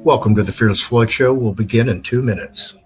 Welcome to the Fearless Floyd Show. We'll begin in 2 minutes.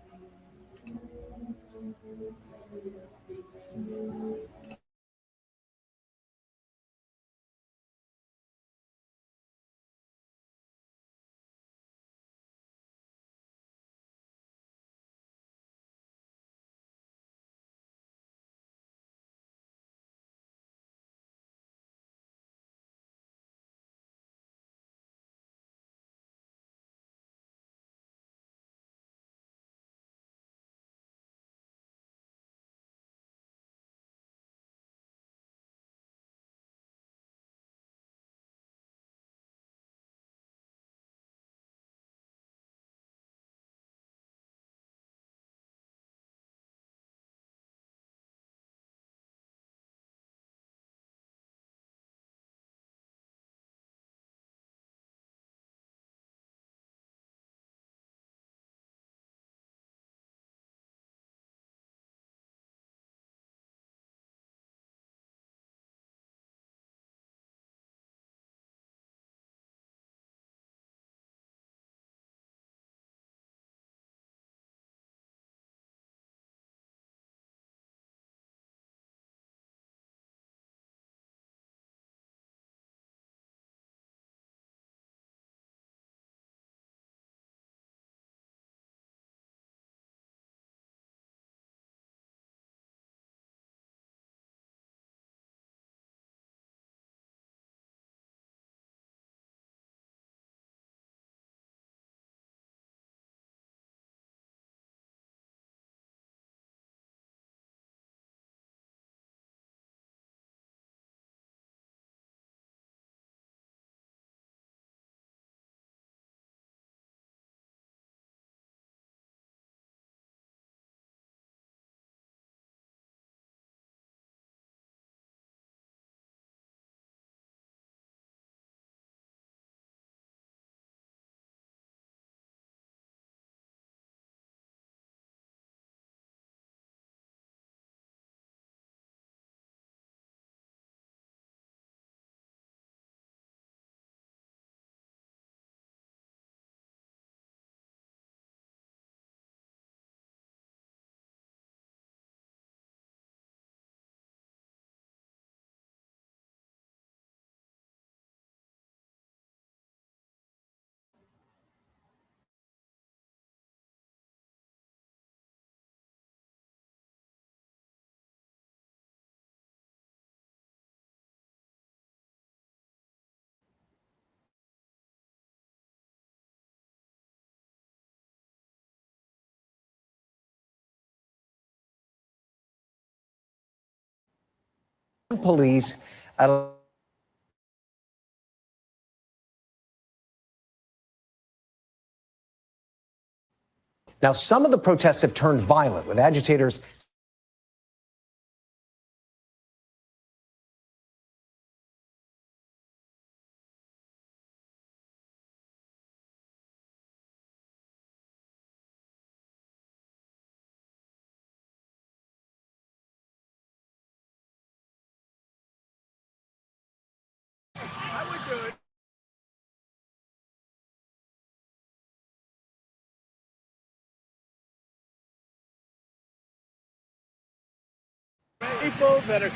Police at Now, some of the protests have turned violent, with agitators people that are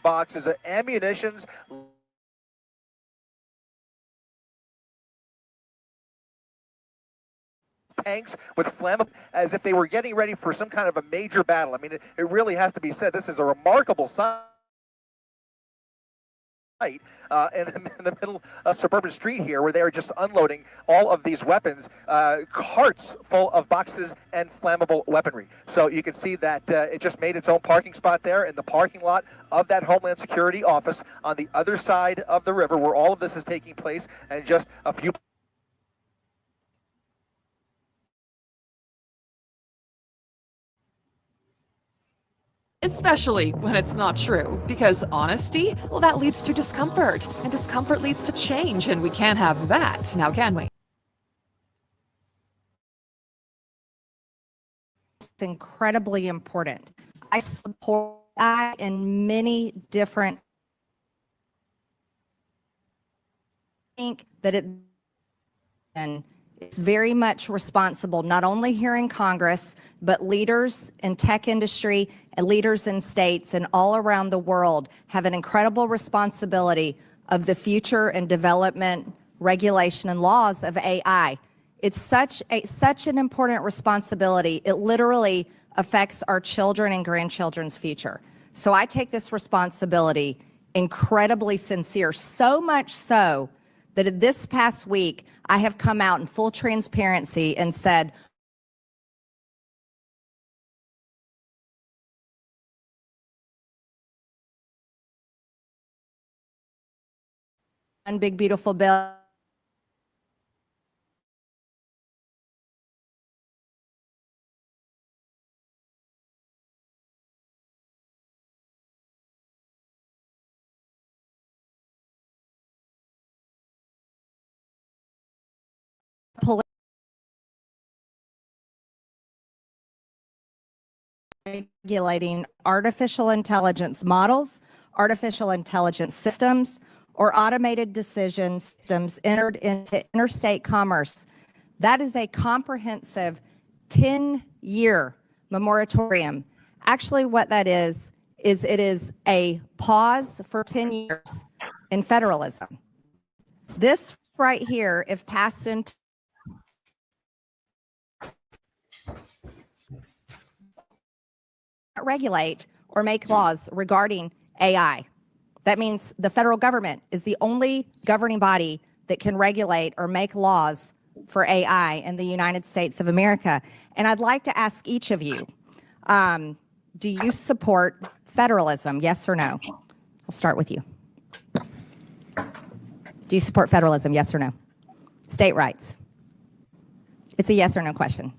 boxes of ammunitions, tanks with flammable, as if they were getting ready for some kind of a major battle. I mean, it really has to be said, this is a remarkable sight. In the middle of suburban street here, where they are just unloading all of these weapons, carts full of boxes and flammable weaponry. So you can see that it just made its own parking spot there in the parking lot of that Homeland Security office on the other side of the river, where all of this is taking place, and just a few Especially when it's not true, because honesty, well, that leads to discomfort, and discomfort leads to change, and we can't have that, now can we? It's incredibly important. I support that in many different. I think that it's very much responsible, not only here in Congress, but leaders in tech industry and leaders in states and all around the world have an incredible responsibility of the future and development, regulation, and laws of AI. It's such an important responsibility. It literally affects our children and grandchildren's future. So I take this responsibility incredibly sincere, so much so that this past week, I have come out in full transparency and said, one big beautiful bill. Regulating artificial intelligence models, artificial intelligence systems, or automated decision systems entered into interstate commerce. That is a comprehensive 10-year moratorium. Actually, what that is it is a pause for 10 years in federalism. This right here, if passed into regulate or make laws regarding AI. That means the federal government is the only governing body that can regulate or make laws for AI in the United States of America. And I'd like to ask each of you, do you support federalism, yes or no? I'll start with you. Do you support federalism, yes or no? State rights. It's a yes or no question.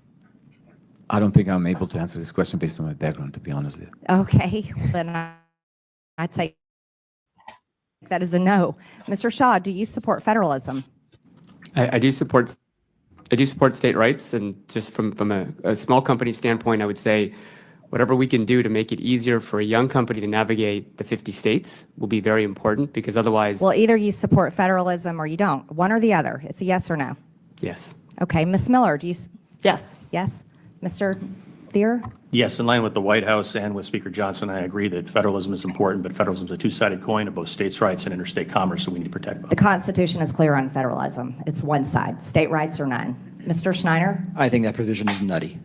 I don't think I'm able to answer this question based on my background, to be honest with you. Okay, then I'd say that is a no. Mr. Shaw, do you support federalism? I do support state rights, and just from a small company standpoint, I would say whatever we can do to make it easier for a young company to navigate the 50 states will be very important, because otherwise... Well, either you support federalism or you don't. One or the other. It's a yes or no. Yes. Okay, Ms. Miller, do you... Yes. Yes? Mr. Thier? Yes, in line with the White House and with Speaker Johnson, I agree that federalism is important, but federalism is a two-sided coin of both states' rights and interstate commerce, so we need to protect both. The Constitution is clear on federalism. It's one side, state rights or none. Mr. Schneider? I think that provision is nutty.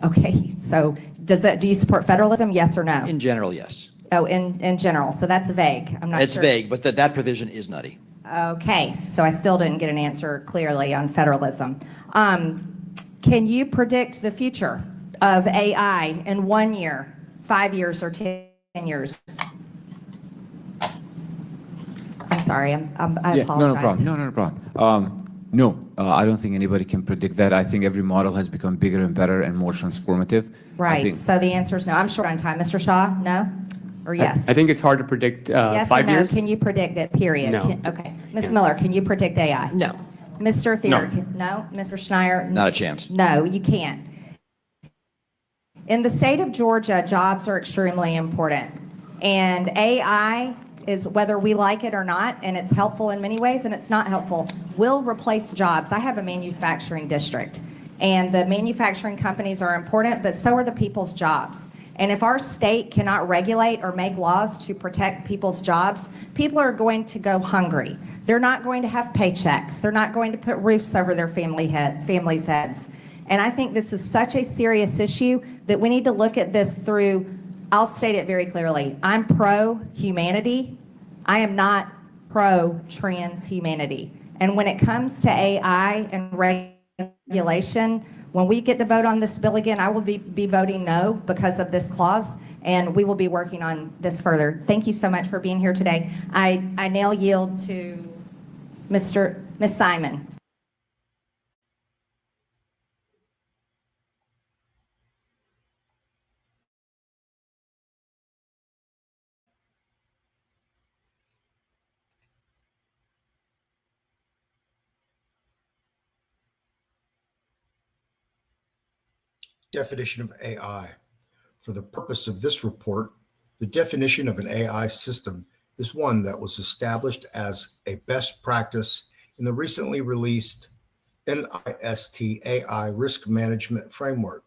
Okay, so do you support federalism, yes or no? In general, yes. Oh, in general, so that's vague. I'm not It's sure. vague, but that provision is nutty. Okay, so I still didn't get an answer clearly on federalism. Can you predict the future of AI in 1 year, 5 years, or 10 years? I'm sorry, I apologize. No problem. No, I don't think anybody can predict that. I think every model has become bigger and better and more transformative. Right, so the answer is no. I'm short on time. Mr. Shaw, no? Or yes? I think it's hard to predict Yes 5 or no? years. Can you predict it, period? No. Okay. Ms. Miller, can you predict AI? No. Mr. Thier? No. No? Mr. Schneider? Not a chance. No, you can't. In the state of Georgia, jobs are extremely important. And AI is, whether we like it or not, and it's helpful in many ways and it's not helpful, will replace jobs. I have a manufacturing district, and the manufacturing companies are important, but so are the people's jobs. And if our state cannot regulate or make laws to protect people's jobs, people are going to go hungry. They're not going to have paychecks. They're not going to put roofs over their families' heads. And I think this is such a serious issue that we need to look at this through, I'll state it very clearly. I'm pro-humanity. I am not pro-transhumanity. And when it comes to AI and regulation, when we get to vote on this bill again, I will be voting no because of this clause, and we will be working on this further. Thank you so much for being here today. I now yield to Ms. Simon. Definition of AI. For the purpose of this report, the definition of an AI system is one that was established as a best practice in the recently released NIST AI Risk Management Framework.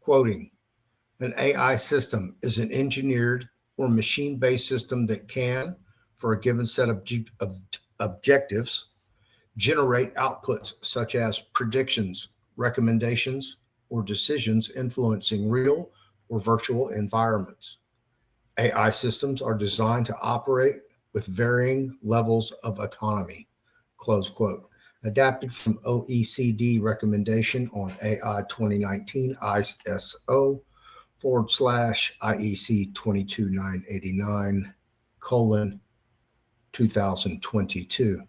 Quoting, an AI system is an engineered or machine-based system that can, for a given set of objectives, generate outputs such as predictions, recommendations, or decisions influencing real or virtual environments. AI systems are designed to operate with varying levels of autonomy, close quote. Adapted from OECD recommendation on AI 2019 ISO /IEC 22989 2022.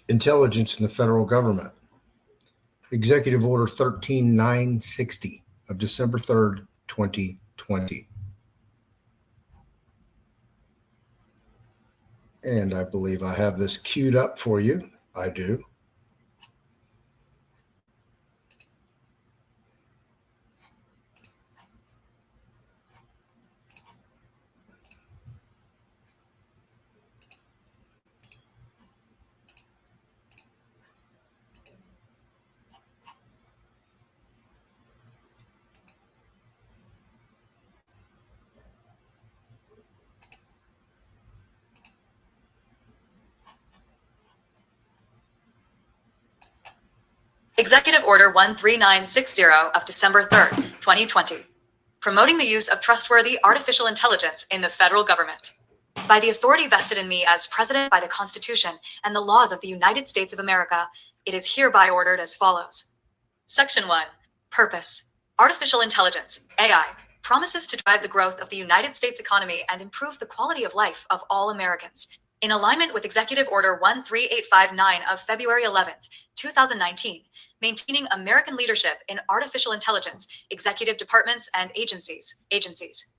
Intelligence in the federal government. Executive Order 13960 of December 3rd, 2020. And I believe I have this queued up for you. I do. Executive Order 13960 of December 3rd, 2020, promoting the use of trustworthy artificial intelligence in the federal government. By the authority vested in me as President by the Constitution and the laws of the United States of America, it is hereby ordered as follows. Section 1. Purpose. Artificial intelligence, AI, promises to drive the growth of the United States economy and improve the quality of life of all Americans. In alignment with Executive Order 13859 of February 11th, 2019, maintaining American leadership in artificial intelligence, executive departments and agencies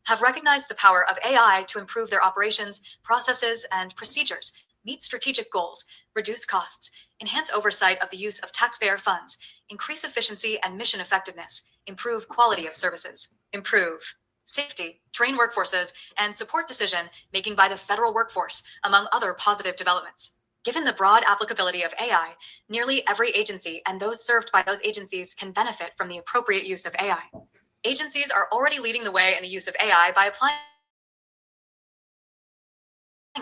have recognized the power of AI to improve their operations, processes, and procedures, meet strategic goals, reduce costs, enhance oversight of the use of taxpayer funds, increase efficiency and mission effectiveness, improve quality of services, improve safety, train workforces, and support decision-making by the federal workforce, among other positive developments. Given the broad applicability of AI, nearly every agency and those served by those agencies can benefit from the appropriate use of AI. Agencies are already leading the way in the use of AI by applying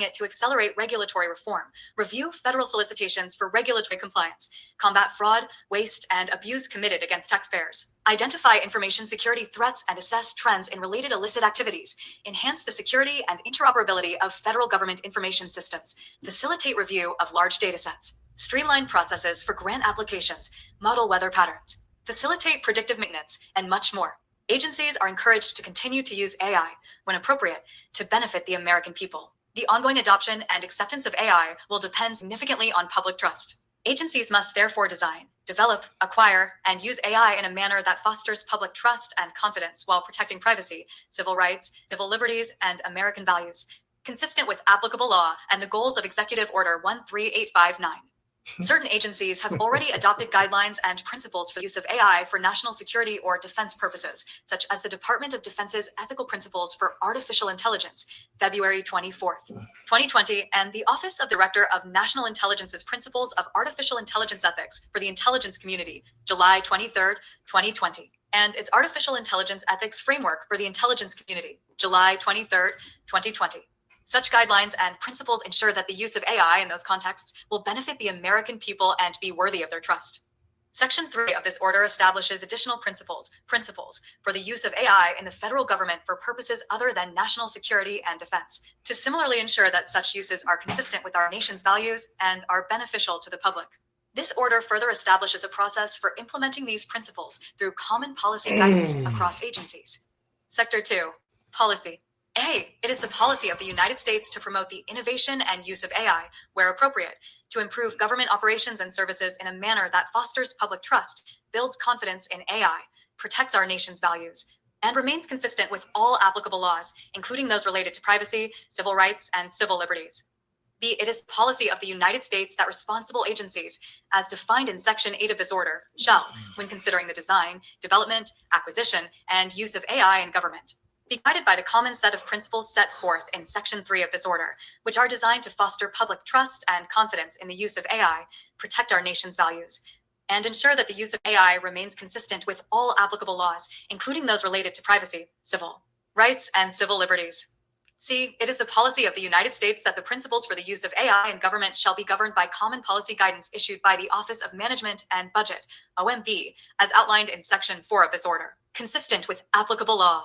it to accelerate regulatory reform, review federal solicitations for regulatory compliance, combat fraud, waste, and abuse committed against taxpayers, identify information security threats and assess trends in related illicit activities, enhance the security and interoperability of federal government information systems, facilitate review of large datasets, streamline processes for grant applications, model weather patterns, facilitate predictive maintenance, and much more. Agencies are encouraged to continue to use AI, when appropriate, to benefit the American people. The ongoing adoption and acceptance of AI will depend significantly on public trust. Agencies must therefore design, develop, acquire, and use AI in a manner that fosters public trust and confidence while protecting privacy, civil rights, civil liberties, and American values, consistent with applicable law and the goals of Executive Order 13859. Certain agencies have already adopted guidelines and principles for the use of AI for national security or defense purposes, such as the Department of Defense's Ethical Principles for Artificial Intelligence, February 24th, 2020, and the Office of the Director of National Intelligence's Principles of Artificial Intelligence Ethics for the Intelligence Community, July 23rd, 2020, and its Artificial Intelligence Ethics Framework for the Intelligence Community, July 23rd, 2020. Such guidelines and principles ensure that the use of AI in those contexts will benefit the American people and be worthy of their trust. Section 3 of this order establishes additional principles for the use of AI in the federal government for purposes other than national security and defense, to similarly ensure that such uses are consistent with our nation's values and are beneficial to the public. This order further establishes a process for implementing these principles through common policy guidance across agencies. Sector 2, Policy. A, it is the policy of the United States to promote the innovation and use of AI, where appropriate, to improve government operations and services in a manner that fosters public trust, builds confidence in AI, protects our nation's values, and remains consistent with all applicable laws, including those related to privacy, civil rights, and civil liberties. B, it is the policy of the United States that responsible agencies, as defined in Section 8 of this order, shall, when considering the design, development, acquisition, and use of AI in government, be guided by the common set of principles set forth in Section 3 of this order, which are designed to foster public trust and confidence in the use of AI, protect our nation's values, and ensure that the use of AI remains consistent with all applicable laws, including those related to privacy, civil rights, and civil liberties. C, it is the policy of the United States that the principles for the use of AI in government shall be governed by common policy guidance issued by the Office of Management and Budget, OMB, as outlined in Section 4 of this order, consistent with applicable law.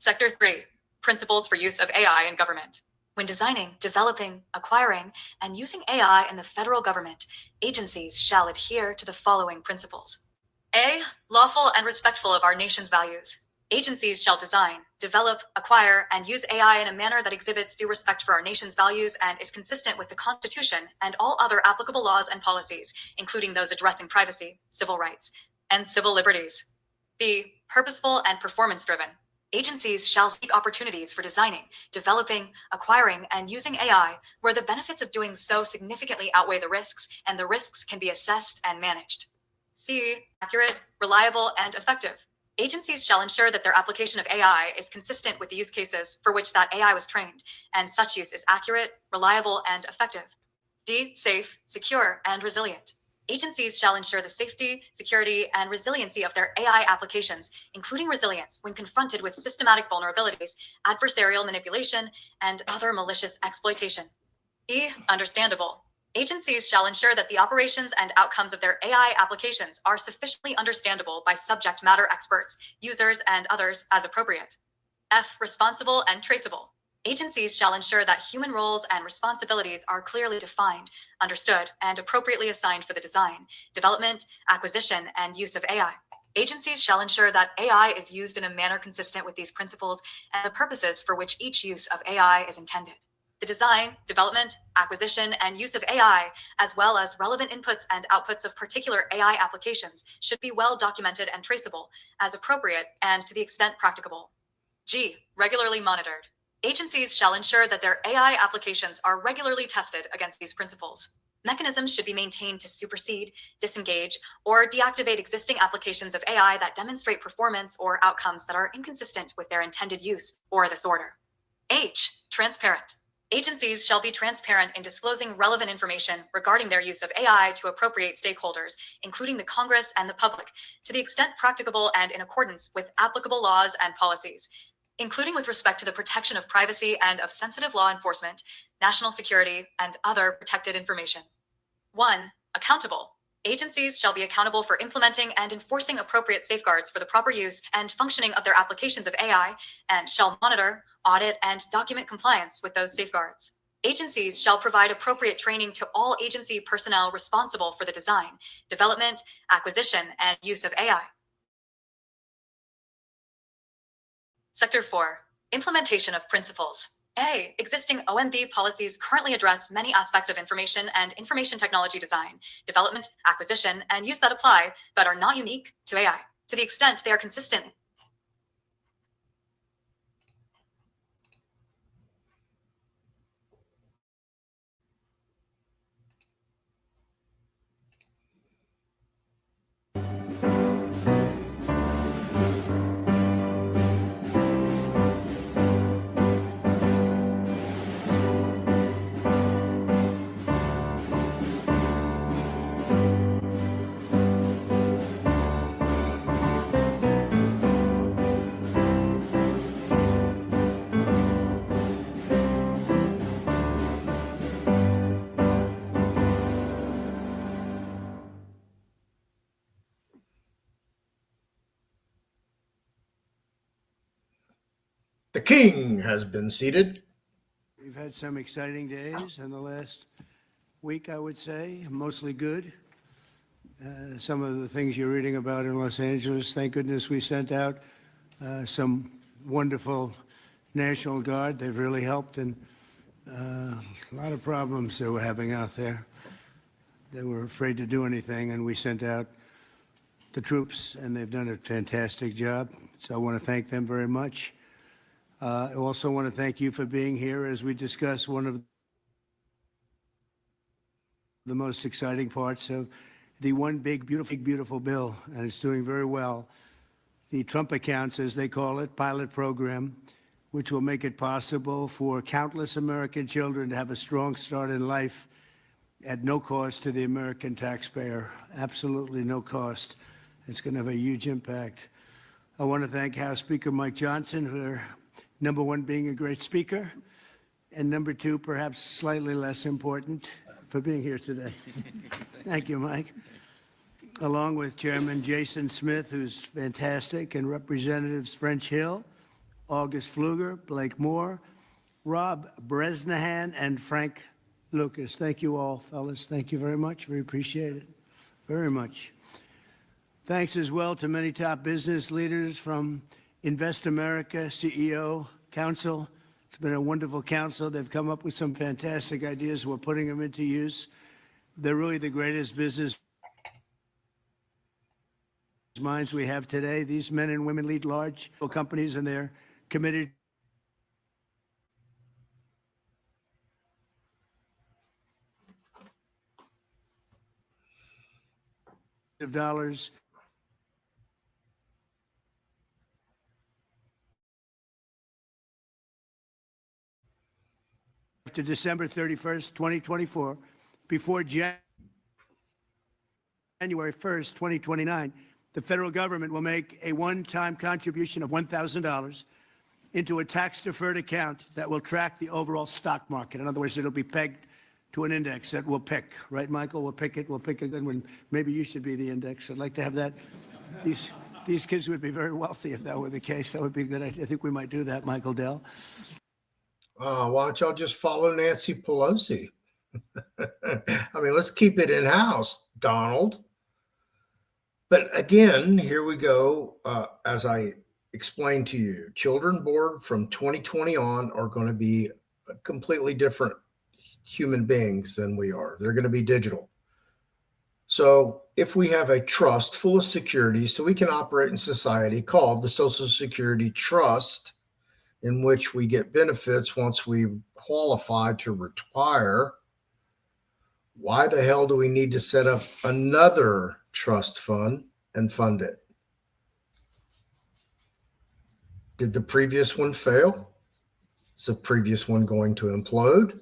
Sector 3, Principles for Use of AI in Government. When designing, developing, acquiring, and using AI in the federal government, agencies shall adhere to the following principles. A, lawful and respectful of our nation's values. Agencies shall design, develop, acquire, and use AI in a manner that exhibits due respect for our nation's values and is consistent with the Constitution and all other applicable laws and policies, including those addressing privacy, civil rights, and civil liberties. B, purposeful and performance-driven. Agencies shall seek opportunities for designing, developing, acquiring, and using AI where the benefits of doing so significantly outweigh the risks, and the risks can be assessed and managed. C, accurate, reliable, and effective. Agencies shall ensure that their application of AI is consistent with the use cases for which that AI was trained, and such use is accurate, reliable, and effective. D, safe, secure, and resilient. Agencies shall ensure the safety, security, and resiliency of their AI applications, including resilience when confronted with systematic vulnerabilities, adversarial manipulation, and other malicious exploitation. E, understandable. Agencies shall ensure that the operations and outcomes of their AI applications are sufficiently understandable by subject matter experts, users, and others as appropriate. F, responsible and traceable. Agencies shall ensure that human roles and responsibilities are clearly defined, understood, and appropriately assigned for the design, development, acquisition, and use of AI. Agencies shall ensure that AI is used in a manner consistent with these principles and the purposes for which each use of AI is intended. The design, development, acquisition, and use of AI, as well as relevant inputs and outputs of particular AI applications, should be well documented and traceable, as appropriate and to the extent practicable. G, regularly monitored. Agencies shall ensure that their AI applications are regularly tested against these principles. Mechanisms should be maintained to supersede, disengage, or deactivate existing applications of AI that demonstrate performance or outcomes that are inconsistent with their intended use or this order. H, transparent. Agencies shall be transparent in disclosing relevant information regarding their use of AI to appropriate stakeholders, including the Congress and the public, to the extent practicable and in accordance with applicable laws and policies, including with respect to the protection of privacy and of sensitive law enforcement, national security, and other protected information. 1. Accountable. Agencies shall be accountable for implementing and enforcing appropriate safeguards for the proper use and functioning of their applications of AI, and shall monitor, audit, and document compliance with those safeguards. Agencies shall provide appropriate training to all agency personnel responsible for the design, development, acquisition, and use of AI. Sector 4. Implementation of principles. A. Existing OMB policies currently address many aspects of information and information technology design, development, acquisition, and use that apply, but are not unique to AI. To the extent they are consistent The king has been seated. We've had some exciting days in the last week, I would say, mostly good. Some of the things you're reading about in Los Angeles, thank goodness we sent out some wonderful National Guard. They've really helped, and a lot of problems they were having out there. They were afraid to do anything, and we sent out the troops, and they've done a fantastic job. So I want to thank them very much. I also want to thank you for being here as we discuss one of the most exciting parts of the one big, beautiful bill, and it's doing very well. The Trump accounts, as they call it, pilot program, which will make it possible for countless American children to have a strong start in life at no cost to the American taxpayer. Absolutely no cost. It's going to have a huge impact. I want to thank House Speaker Mike Johnson for, number one, being a great speaker, and number two, perhaps slightly less important, for being here today. Thank you, Mike. Along with Chairman Jason Smith, who's fantastic, and Representatives French Hill, August Pfluger, Blake Moore, Rob Bresnahan, and Frank Lucas. Thank you all, fellas. Thank you very much. We appreciate it very much. Thanks as well to many top business leaders from Invest America, CEO, Council. It's been a wonderful council. They've come up with some fantastic ideas. We're putting them into use. They're really the greatest business minds we have today. These men and women lead large companies, and they're committed of dollars to December 31st, 2024, before January 1st, 2029, the federal government will make a one-time contribution of $1,000 into a tax-deferred account that will track the overall stock market. In other words, it'll be pegged to an index that we'll pick. Right, Michael? We'll pick it. We'll pick a good one. Maybe you should be the index. I'd like to have that. These kids would be very wealthy if that were the case. That would be good. I think we might do that, Michael Dell. Why don't y'all just follow Nancy Pelosi? I mean, let's keep it in-house, Donald. But again, here we go. As I explained to you, children born from 2020 on are going to be completely different human beings than we are. They're going to be digital. So if we have a trust full of security so we can operate in society called the Social Security Trust, in which we get benefits once we qualify to retire, why the hell do we need to set up another trust fund and fund it? Did the previous one fail? Is the previous one going to implode?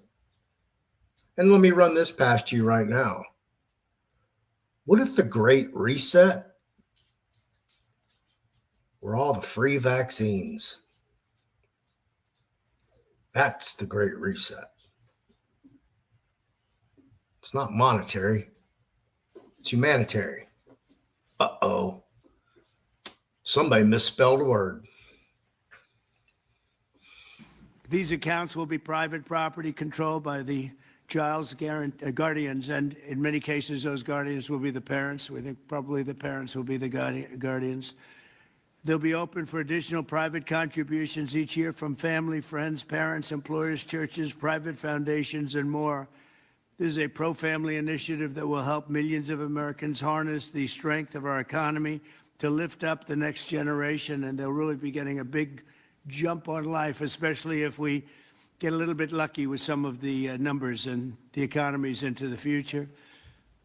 And let me run this past you right now. What if the Great Reset were all the free vaccines? That's the Great Reset. It's not monetary. It's humanitarian. Uh-oh. Somebody misspelled a word. These accounts will be private property controlled by the child's guardians, and in many cases, those guardians will be the parents. We think probably the parents will be the guardians. They'll be open for additional private contributions each year from family, friends, parents, employers, churches, private foundations, and more. This is a pro-family initiative that will help millions of Americans harness the strength of our economy to lift up the next generation, and they'll really be getting a big jump on life, especially if we get a little bit lucky with some of the numbers and the economies into the future.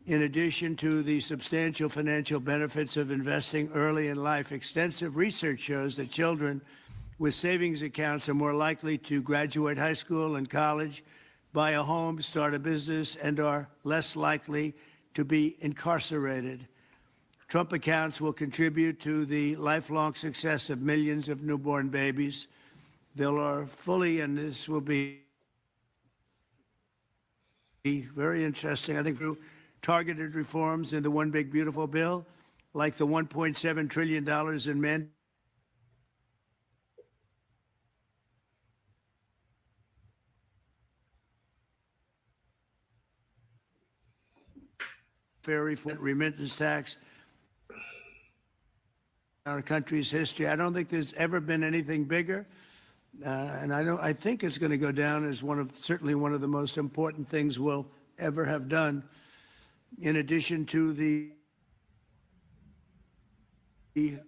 In addition to the substantial financial benefits of investing early in life, extensive research shows that children with savings accounts are more likely to graduate high school and college, buy a home, start a business, and are less likely to be incarcerated. Trump accounts will contribute to the lifelong success of millions of newborn babies. They'll fully, and this will be very interesting, I think, through targeted reforms in the One Big Beautiful Bill, like the $1.7 trillion in reform, remittance tax, our country's history. I don't think there's ever been anything bigger. And I think it's going to go down as certainly one of the most important things we'll ever have done, in addition to the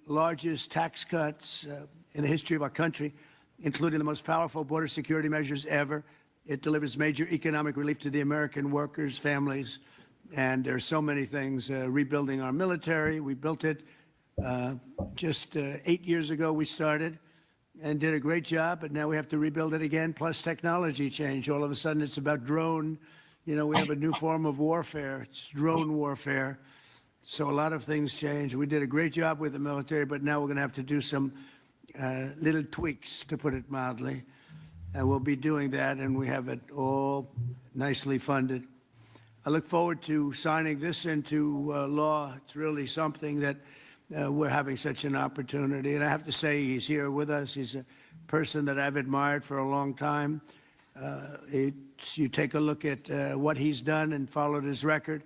largest tax cuts in the history of our country, including the most powerful border security measures ever. It delivers major economic relief to the American workers, families, and there's so many things. Rebuilding our military, we built it just 8 years ago. We started and did a great job, but now we have to rebuild it again, plus technology change. All of a sudden, it's about drone. We have a new form of warfare. It's drone warfare. So a lot of things change. We did a great job with the military, but now we're going to have to do some little tweaks, to put it mildly. And we'll be doing that, and we have it all nicely funded. I look forward to signing this into law. It's really something that we're having such an opportunity. And I have to say, he's here with us. He's a person that I've admired for a long time. You take a look at what he's done and followed his record.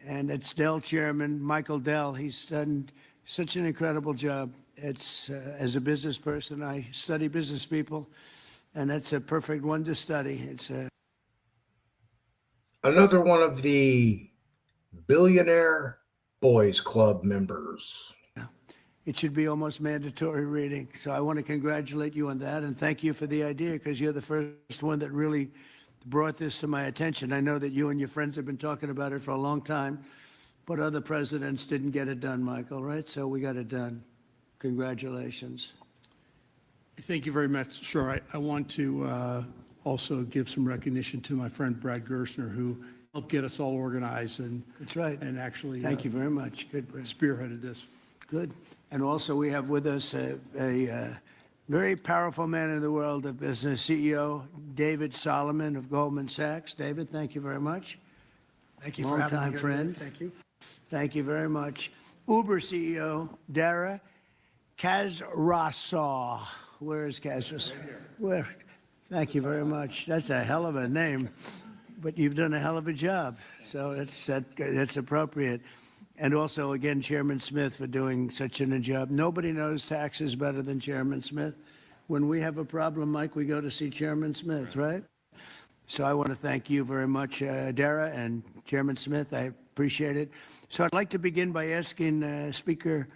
And it's Dell chairman, Michael Dell. He's done such an incredible job. As a business person, I study business people, and that's a perfect one to study. Another one of the Billionaire Boys Club members. It should be almost mandatory reading. So I want to congratulate you on that, and thank you for the idea, because you're the first one that really brought this to my attention. I know that you and your friends have been talking about it for a long time, but other presidents didn't get it done, Michael, right? So we got it done. Congratulations. Thank you very much, sir. I want to also give some recognition to my friend Brad Gerstner, who helped get us all organized and that's right. And actually thank you very much. Good, Brad. Spearheaded this. Good. And also we have with us a very powerful man in the world of business, CEO David Solomon of Goldman Sachs. David, thank you very much. Thank you for having me. Longtime friend. Thank you. Thank you very much. Uber CEO Dara Khosrowshahi. Where is Khosrowshahi? Where? Thank you very much. That's a hell of a name, but you've done a hell of a job. So that's appropriate. And also, again, Chairman Smith for doing such a job. Nobody knows taxes better than Chairman Smith. When we have a problem, Mike, we go to see Chairman Smith, right? So I want to thank you very much, Dara and Chairman Smith. I appreciate it. So I'd like to begin by asking Speaker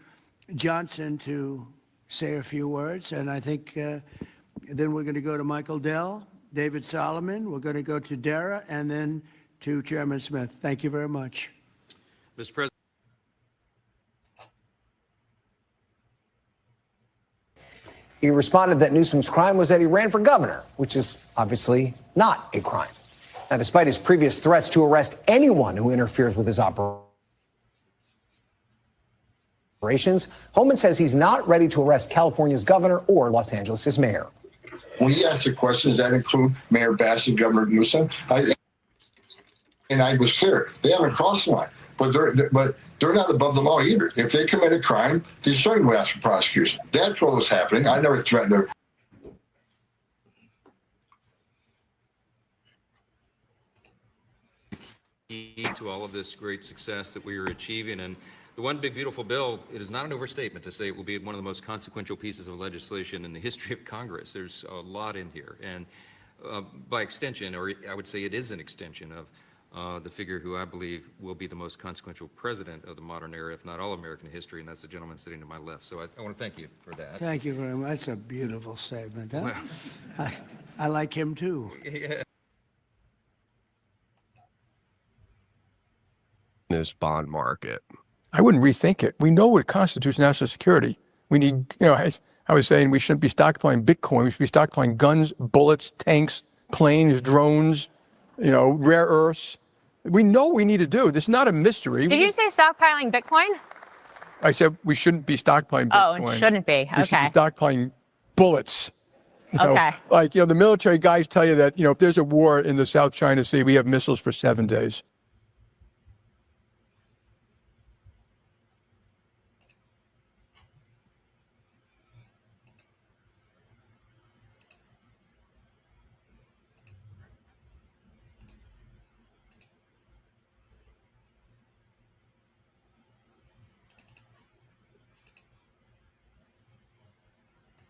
Johnson to say a few words. And I think then we're going to go to Michael Dell, David Solomon. We're going to go to Dara and then to Chairman Smith. Thank you very much. Mr. President. He responded that Newsom's crime was that he ran for governor, which is obviously not a crime. Now, despite his previous threats to arrest anyone who interferes with his operations, Homan says he's not ready to arrest California's governor or Los Angeles' mayor. When he asked the questions, that include Mayor Bassett, Governor Newsom, and I was clear, they haven't crossed the line, but they're not above the law either. If they commit a crime, they certainly will ask for prosecution. That's what was happening. I never threatened her. To all of this great success that we are achieving. And the one big beautiful bill, it is not an overstatement to say it will be one of the most consequential pieces of legislation in the history of Congress. There's a lot in here. And by extension, or I would say it is an extension of the figure who I believe will be the most consequential president of the modern era, if not all American history, and that's the gentleman sitting to my left. So I want to thank you for that. Thank you very much. That's a beautiful statement. Huh? Well, I like him too. Yeah. This bond market. I wouldn't rethink it. We know what constitutes national security. We need, I was saying we shouldn't be stockpiling Bitcoin. We should be stockpiling guns, bullets, tanks, planes, drones, rare earths. We know what we need to do. This is not a mystery. Did you say stockpiling Bitcoin? I said we shouldn't be stockpiling Bitcoin. Oh, it shouldn't be. Okay. We should be stockpiling bullets. Okay. The military guys tell you that, if there's a war in the South China Sea, we have missiles for 7 days.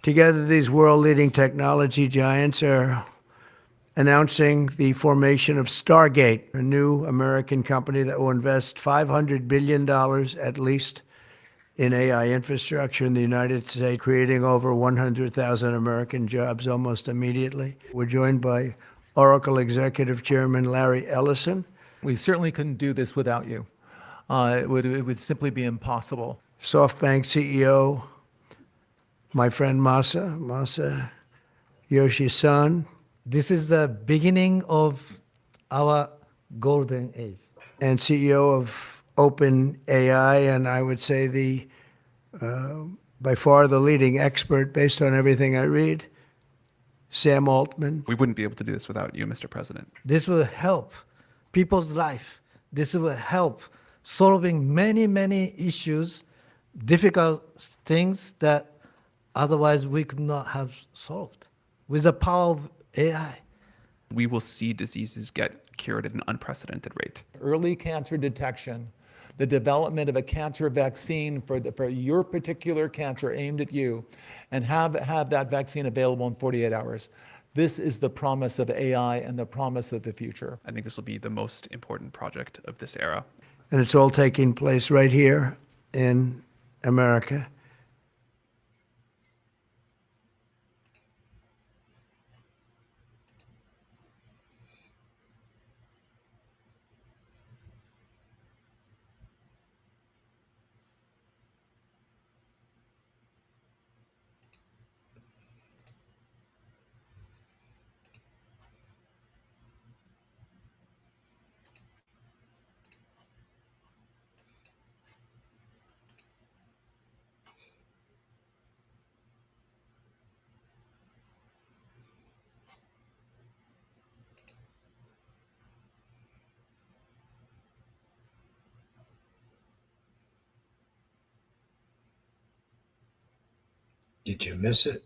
Together, these world-leading technology giants are announcing the formation of Stargate, a new American company that will invest $500 billion at least in AI infrastructure in the United States, creating over 100,000 American jobs almost immediately. We're joined by Oracle Executive Chairman Larry Ellison. We certainly couldn't do this without you. It would simply be impossible. SoftBank CEO, my friend Masa Yoshi-san. This is the beginning of our golden age. And CEO of Open AI, and I would say the by far the leading expert based on everything I read, Sam Altman. We wouldn't be able to do this without you, Mr. President. This will help people's life. This will help solving many, many issues, difficult things that otherwise we could not have solved with the power of AI. We will see diseases get cured at an unprecedented rate. Early cancer detection, the development of a cancer vaccine for your particular cancer aimed at you, and have that vaccine available in 48 hours. This is the promise of AI and the promise of the future. I think this will be the most important project of this era. And it's all taking place right here in America. Did you miss it?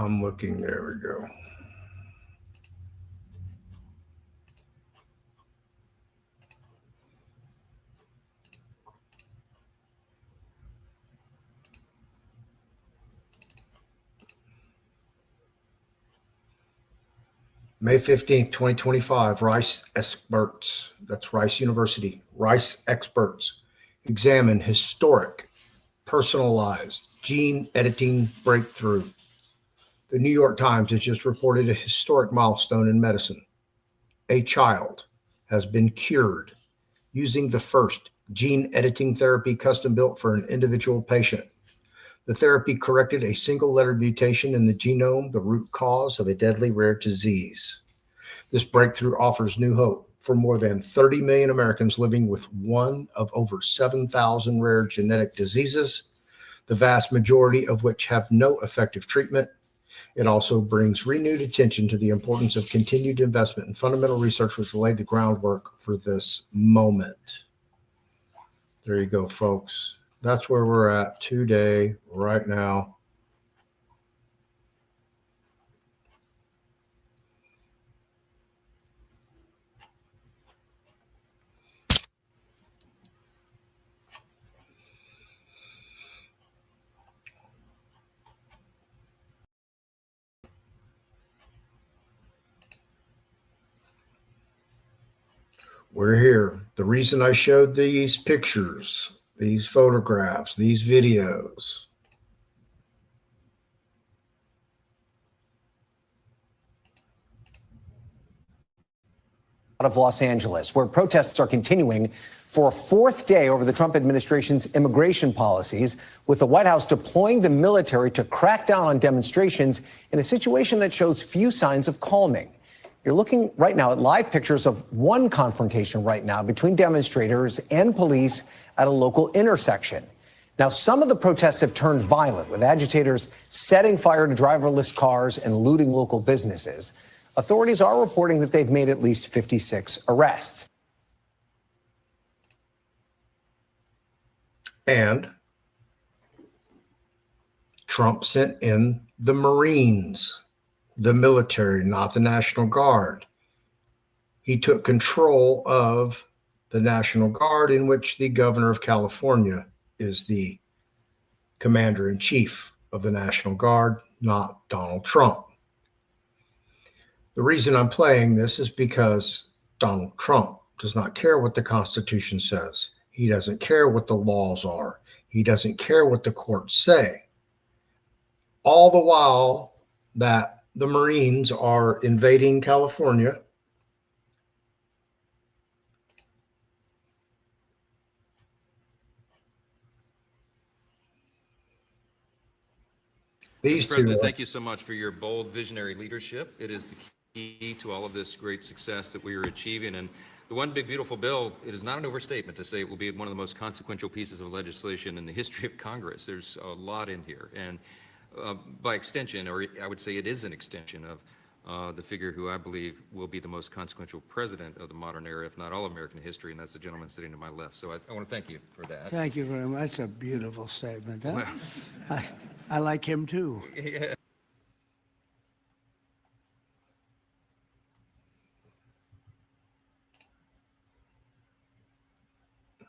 I'm looking. There we go. May 15th, 2025, Rice experts, that's Rice University, Rice experts examine historic, personalized gene editing breakthrough. The New York Times has just reported a historic milestone in medicine. A child has been cured using the first gene editing therapy custom built for an individual patient. The therapy corrected a single letter mutation in the genome, the root cause of a deadly rare disease. This breakthrough offers new hope for more than 30 million Americans living with one of over 7,000 rare genetic diseases, the vast majority of which have no effective treatment. It also brings renewed attention to the importance of continued investment in fundamental research, which will lay the groundwork for this moment. There you go, folks. That's where we're at today, right now. We're here. The reason I showed these pictures, these photographs, these videos, out of Los Angeles, where protests are continuing for a fourth day over the Trump administration's immigration policies, with the White House deploying the military to crack down on demonstrations in a situation that shows few signs of calming. You're looking right now at live pictures of one confrontation right now between demonstrators and police at a local intersection. Now, some of the protests have turned violent, with agitators setting fire to driverless cars and looting local businesses. Authorities are reporting that they've made at least 56 arrests. and Trump sent in the Marines, the military, not the National Guard. He took control of the National Guard, in which the governor of California is the commander-in-chief of the National Guard, not Donald Trump. The reason I'm playing this is because Donald Trump does not care what the Constitution says. He doesn't care what the laws are. He doesn't care what the courts say. All the while that the Marines are invading California, Mr. President, thank you so much for your bold, visionary leadership. It is the key to all of this great success that we are achieving. And the one big, beautiful bill, it is not an overstatement to say it will be one of the most consequential pieces of legislation in the history of Congress. There's a lot in here. And by extension, or I would say it is an extension of the figure who I believe will be the most consequential president of the modern era, if not all of American history, and that's the gentleman sitting to my left. So I want to thank you for that. Thank you very much. That's a beautiful statement. Huh? Well, I like him too. Yeah.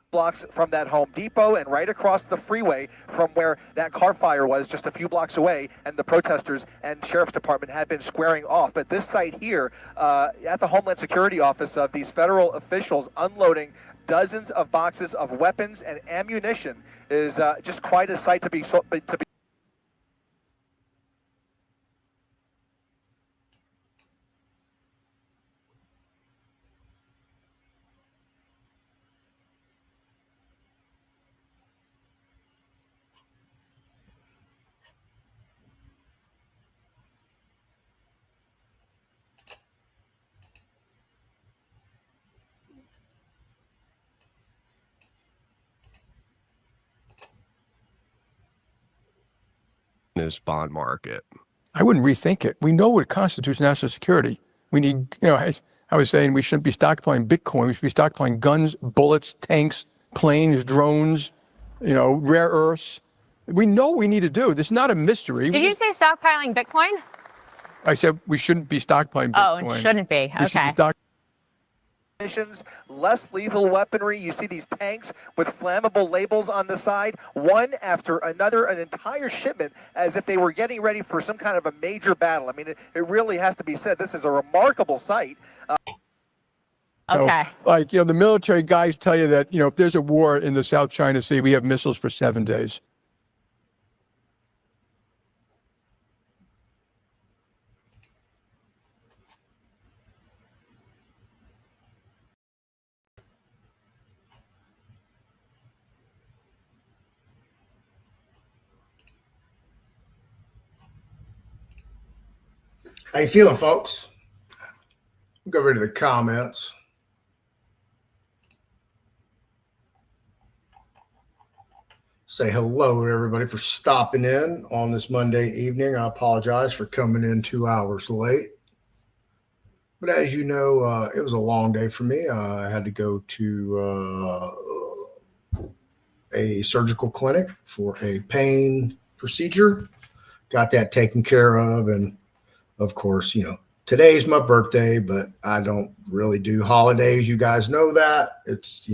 Blocks from that Home Depot and right across the freeway from where that car fire was just a few blocks away, and the protesters and sheriff's department had been squaring off. But this site here at the Homeland Security office of these federal officials unloading dozens of boxes of weapons and ammunition is just quite a sight to be. This bond market. I wouldn't rethink it. We know what constitutes national security. We need, I was saying we shouldn't be stockpiling Bitcoin. We should be stockpiling guns, bullets, tanks, planes, drones, rare earths, We know what we need to do. This is not a mystery. Did you say stockpiling Bitcoin? I said we shouldn't be stockpiling Oh, Bitcoin. it shouldn't be. We should be Okay. Less lethal weaponry. You see these tanks with flammable labels on the side, one after another, an entire shipment, as if they were getting ready for some kind of a major battle. I mean, it really has to be said, this is a remarkable sight. Okay. So, like, the military guys tell you that, if there's a war in the South China Sea, we have missiles for 7 days. How you feeling, folks? We'll go over to the comments. Say hello to everybody for stopping in on this Monday evening. I apologize for coming in 2 hours late. But as you know, it was a long day for me. I had to go to a surgical clinic for a pain procedure. Got that taken care of. And of course, today's my birthday, but I don't really do holidays. You guys know that. It's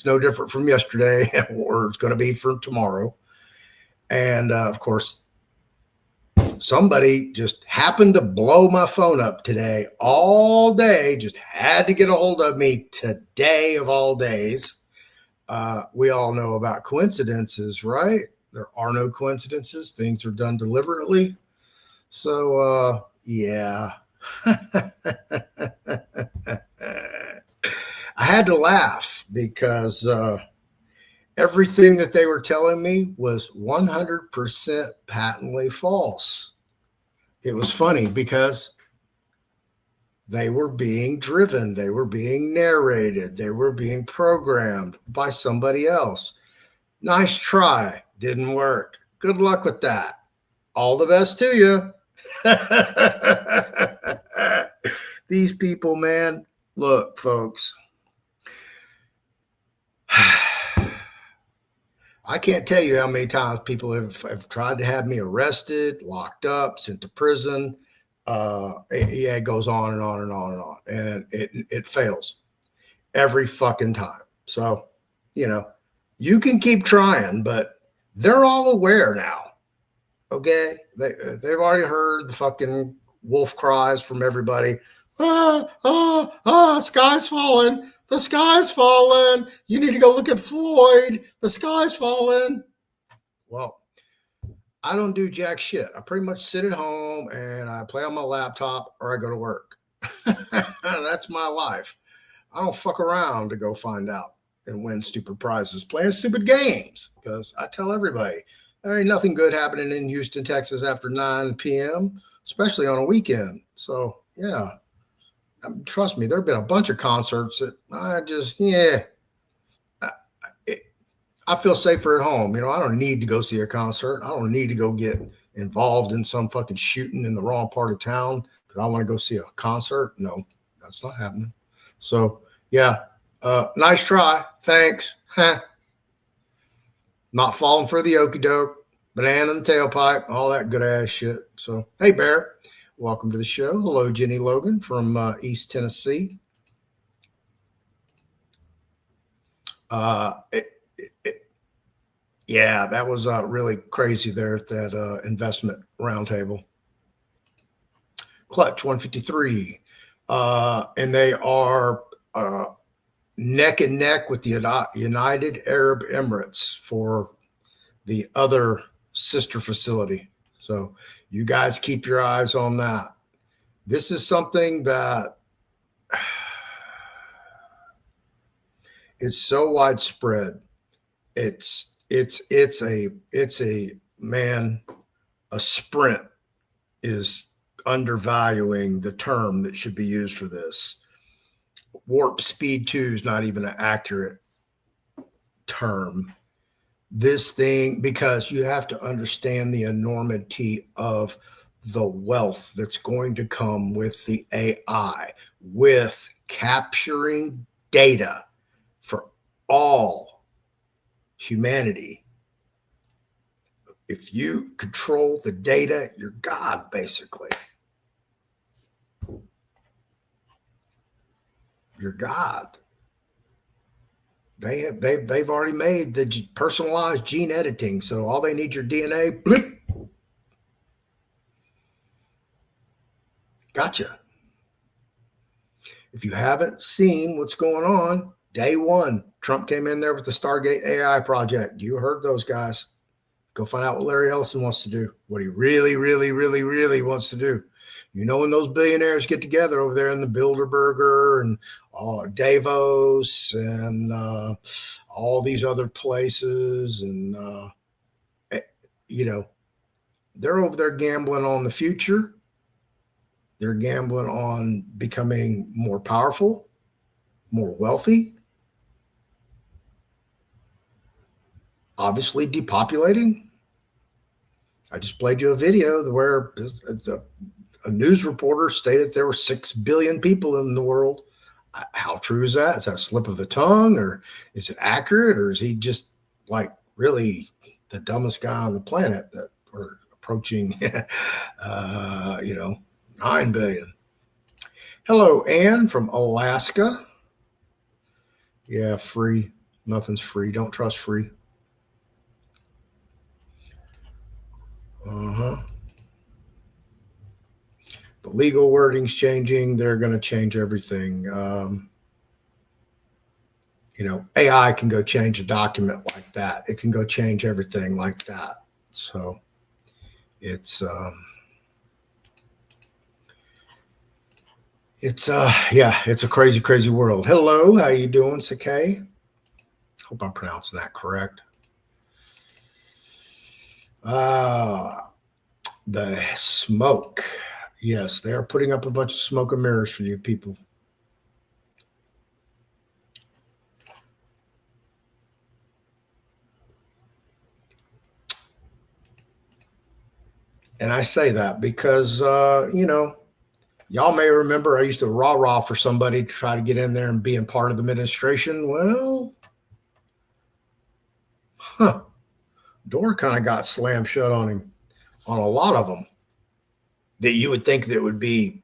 no different from yesterday or it's going to be for tomorrow. And of course, somebody just happened to blow my phone up today all day, just had to get a hold of me today of all days. We all know about coincidences, right? There are no coincidences. Things are done deliberately. So, yeah. I had to laugh because everything that they were telling me was 100% patently false. It was funny because they were being driven, they were being narrated, they were being programmed by somebody else. Nice try, didn't work. Good luck with that. All the best to you. These people, man, look, folks. I can't tell you how many times people have tried to have me arrested, locked up, sent to prison. It goes on and on and on and on. And it fails every fucking time. So, you can keep trying, but they're all aware now. Okay? They've already heard the fucking wolf cries from everybody. Sky's falling. The sky's falling. You need to go look at Floyd. The sky's falling. Well, I don't do jack shit. I pretty much sit at home and I play on my laptop or I go to work. That's my life. I don't fuck around to go find out and win stupid prizes, playing stupid games, because I tell everybody there ain't nothing good happening in Houston, Texas after 9 p.m., especially on a weekend. So, yeah. Trust me, there have been a bunch of concerts that I feel safer at home. I don't need to go see a concert. I don't need to go get involved in some fucking shooting in the wrong part of town because I want to go see a concert. No, that's not happening. So, yeah, nice try. Thanks. Not falling for the okie doke, banana in the tailpipe, all that good ass shit. So, hey, Bear. Welcome to the show. Hello, Jenny Logan from East Tennessee. Yeah, that was really crazy there at that investment roundtable. Clutch 153. And they are neck and neck with the United Arab Emirates for the other sister facility. So you guys keep your eyes on that. This is something that is so widespread. It's a sprint is undervaluing the term that should be used for this. Warp speed 2 is not even an accurate term. This thing, because you have to understand the enormity of the wealth that's going to come with the AI, with capturing data for all humanity. If you control the data, you're God, basically. You're God. They've already made the personalized gene editing, so all they need your DNA. Blip. Gotcha. If you haven't seen what's going on, day one, Trump came in there with the Stargate AI project. You heard those guys. Go find out what Larry Ellison wants to do, what he really, really, really, really wants to do. You know, when those billionaires get together over there in the Bilderberger and Davos and all these other places, and, you know, they're over there gambling on the future. They're gambling on becoming more powerful, more wealthy, obviously depopulating. I just played you a video where a news reporter stated there were 6 billion people in the world. How true is that? Is that a slip of the tongue, or is it accurate, or is he just like really the dumbest guy on the planet that we're approaching, 9 billion? Hello, Ann from Alaska. Yeah, free. Nothing's free. Don't trust free. The legal wording's changing. They're going to change everything. AI can go change a document like that. It can go change everything like that. So it's a crazy, crazy world. Hello, how you doing, Sakay? Hope I'm pronouncing that correct. The smoke. Yes, they are putting up a bunch of smoke and mirrors for you people. And I say that because, y'all may remember I used to rah-rah for somebody to try to get in there and be a part of the administration. Well, door kind of got slammed shut on him, on a lot of them that you would think that would be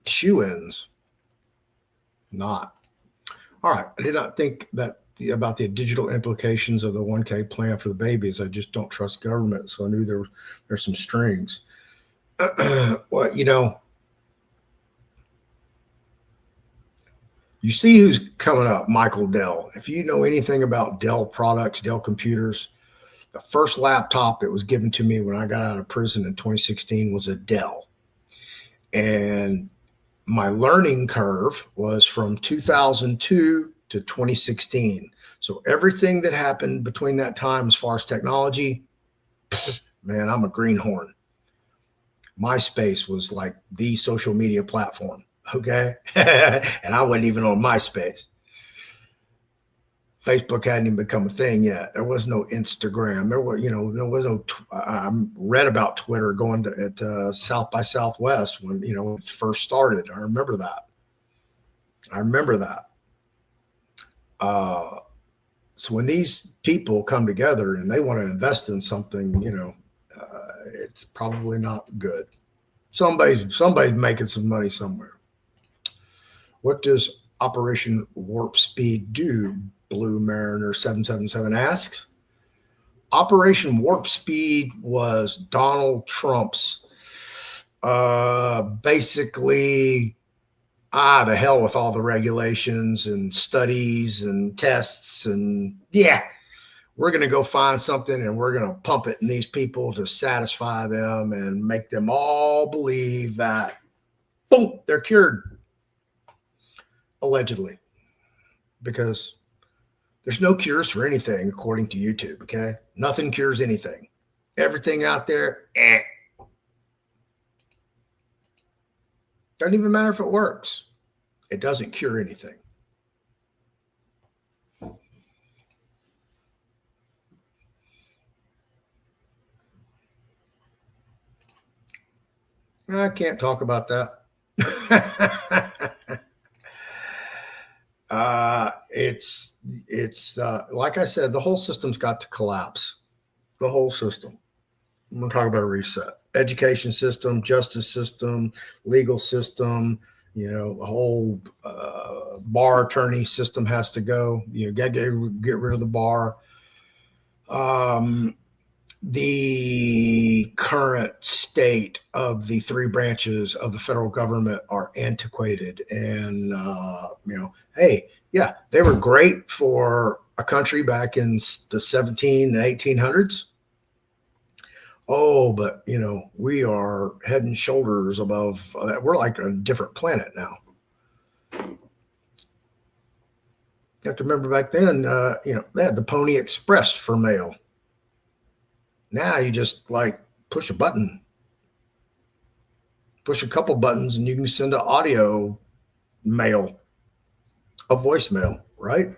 shoo-ins. Not. All right. I did not think that about the digital implications of the 1K plan for the babies. I just don't trust government. So I knew there's some strings. Well, you see who's coming up, Michael Dell. If you know anything about Dell products, Dell computers, the first laptop that was given to me when I got out of prison in 2016 was a Dell. And my learning curve was from 2002 to 2016. So everything that happened between that time as far as technology, man, I'm a greenhorn. MySpace was like the social media platform. Okay. And I wasn't even on MySpace. Facebook hadn't even become a thing yet. There was no Instagram. There was no, I read about Twitter going to South by Southwest when, it first started. I remember that. So when these people come together and they want to invest in something, it's probably not good. Somebody's making some money somewhere. What does Operation Warp Speed do? Blue Mariner 777 asks. Operation Warp Speed was Donald Trump's basically the hell with all the regulations and studies and tests, and we're going to go find something and we're going to pump it in these people to satisfy them and make them all believe that, boom, they're cured. Allegedly. Because there's no cures for anything, according to YouTube, okay? Nothing cures anything. Everything out there, Doesn't even matter if it works. It doesn't cure anything. I can't talk about that. It's like I said, the whole system's got to collapse. The whole system. I'm going to talk about a reset. Education system, justice system, legal system, the whole bar attorney system has to go. You got to get rid of the bar. The current state of the three branches of the federal government are antiquated. And, hey, yeah, they were great for a country back in the 17 and 1800s. Oh, but we are head and shoulders above. We're like a different planet now. You have to remember back then, they had the Pony Express for mail. Now you just like push a button, push a couple buttons, and you can send an audio mail, a voicemail, right?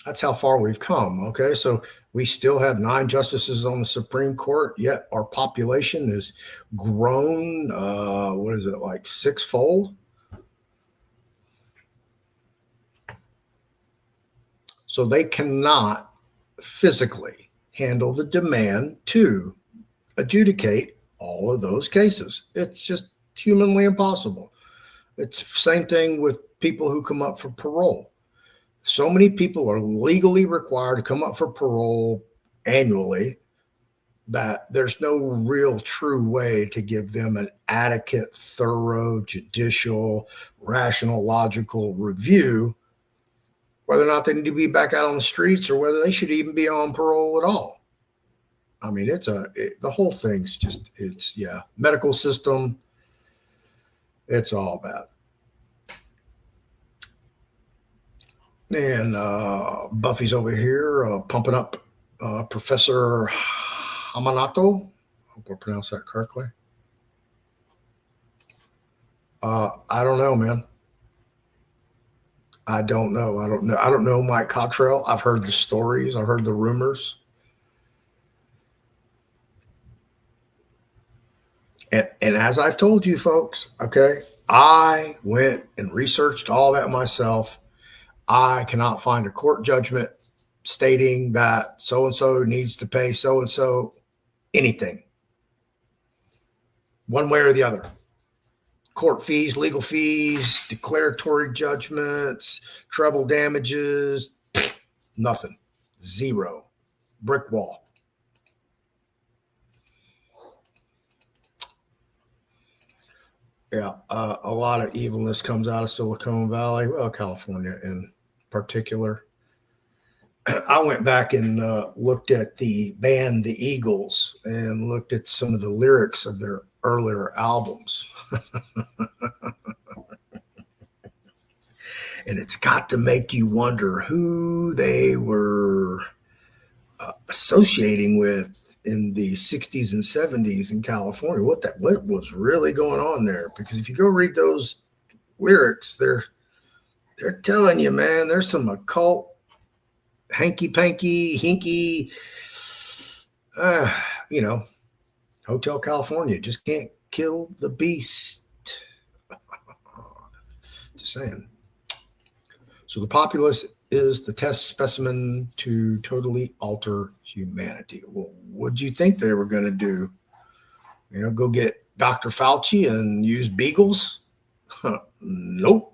That's how far we've come. Okay. So we still have 9 justices on the Supreme Court, yet our population has grown, what is it, like 6-fold? So they cannot physically handle the demand to adjudicate all of those cases. It's just humanly impossible. It's the same thing with people who come up for parole. So many people are legally required to come up for parole annually that there's no real true way to give them an adequate, thorough, judicial, rational, logical review, whether or not they need to be back out on the streets or whether they should even be on parole at all. I mean, the whole thing's just, medical system, it's all bad. And Buffy's over here pumping up Professor Hamanato. I hope I pronounced that correctly. I don't know, man. I don't know. I don't know Mike Cottrell. I've heard the stories. I've heard the rumors. And as I've told you folks, okay, I went and researched all that myself. I cannot find a court judgment stating that so-and-so needs to pay so-and-so anything, one way or the other. Court fees, legal fees, declaratory judgments, treble damages, nothing, 0, brick wall. Yeah, a lot of evilness comes out of Silicon Valley, well, California in particular. I went back and looked at the band The Eagles and looked at some of the lyrics of their earlier albums. And it's got to make you wonder who they were associating with in the 60s and 70s in California. What was really going on there? Because if you go read those lyrics, they're telling you, man, there's some occult hanky-panky, hinky, Hotel California just can't kill the beast. Just saying. So the populace is the test specimen to totally alter humanity. Well, what do you think they were going to do? Go get Dr. Fauci and use beagles? Nope.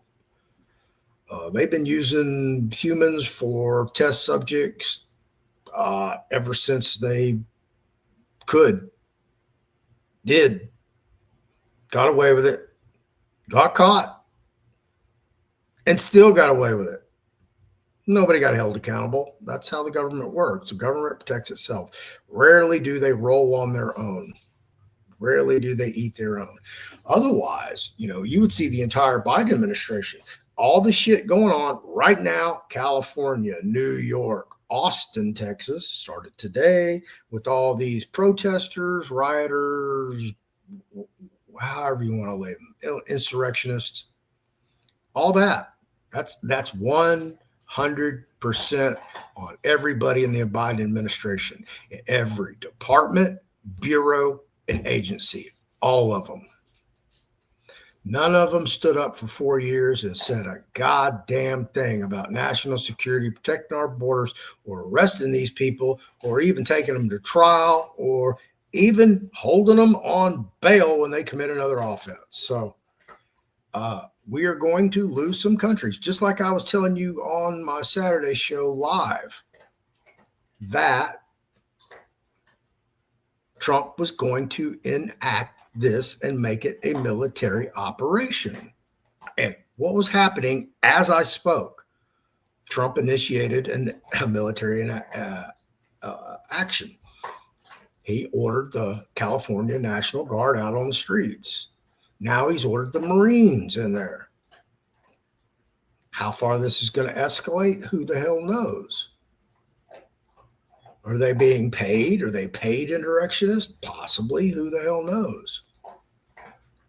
They've been using humans for test subjects ever since they got away with it, got caught, and still got away with it. Nobody got held accountable. That's how the government works. The government protects itself. Rarely do they roll on their own. Rarely do they eat their own. Otherwise, you would see the entire Biden administration, all the shit going on right now, California, New York, Austin, Texas, started today with all these protesters, rioters, however you want to label them, insurrectionists, all that. That's 100% on everybody in the Biden administration, in every department, bureau, and agency, all of them. None of them stood up for 4 years and said a goddamn thing about national security, protecting our borders, or arresting these people, or even taking them to trial, or even holding them on bail when they commit another offense. So we are going to lose some countries, just like I was telling you on my Saturday show live, that Trump was going to enact this and make it a military operation. And what was happening as I spoke? Trump initiated a military action. He ordered the California National Guard out on the streets. Now he's ordered the Marines in there. How far this is going to escalate, who the hell knows? Are they being paid? Are they paid insurrectionists? Possibly. Who the hell knows?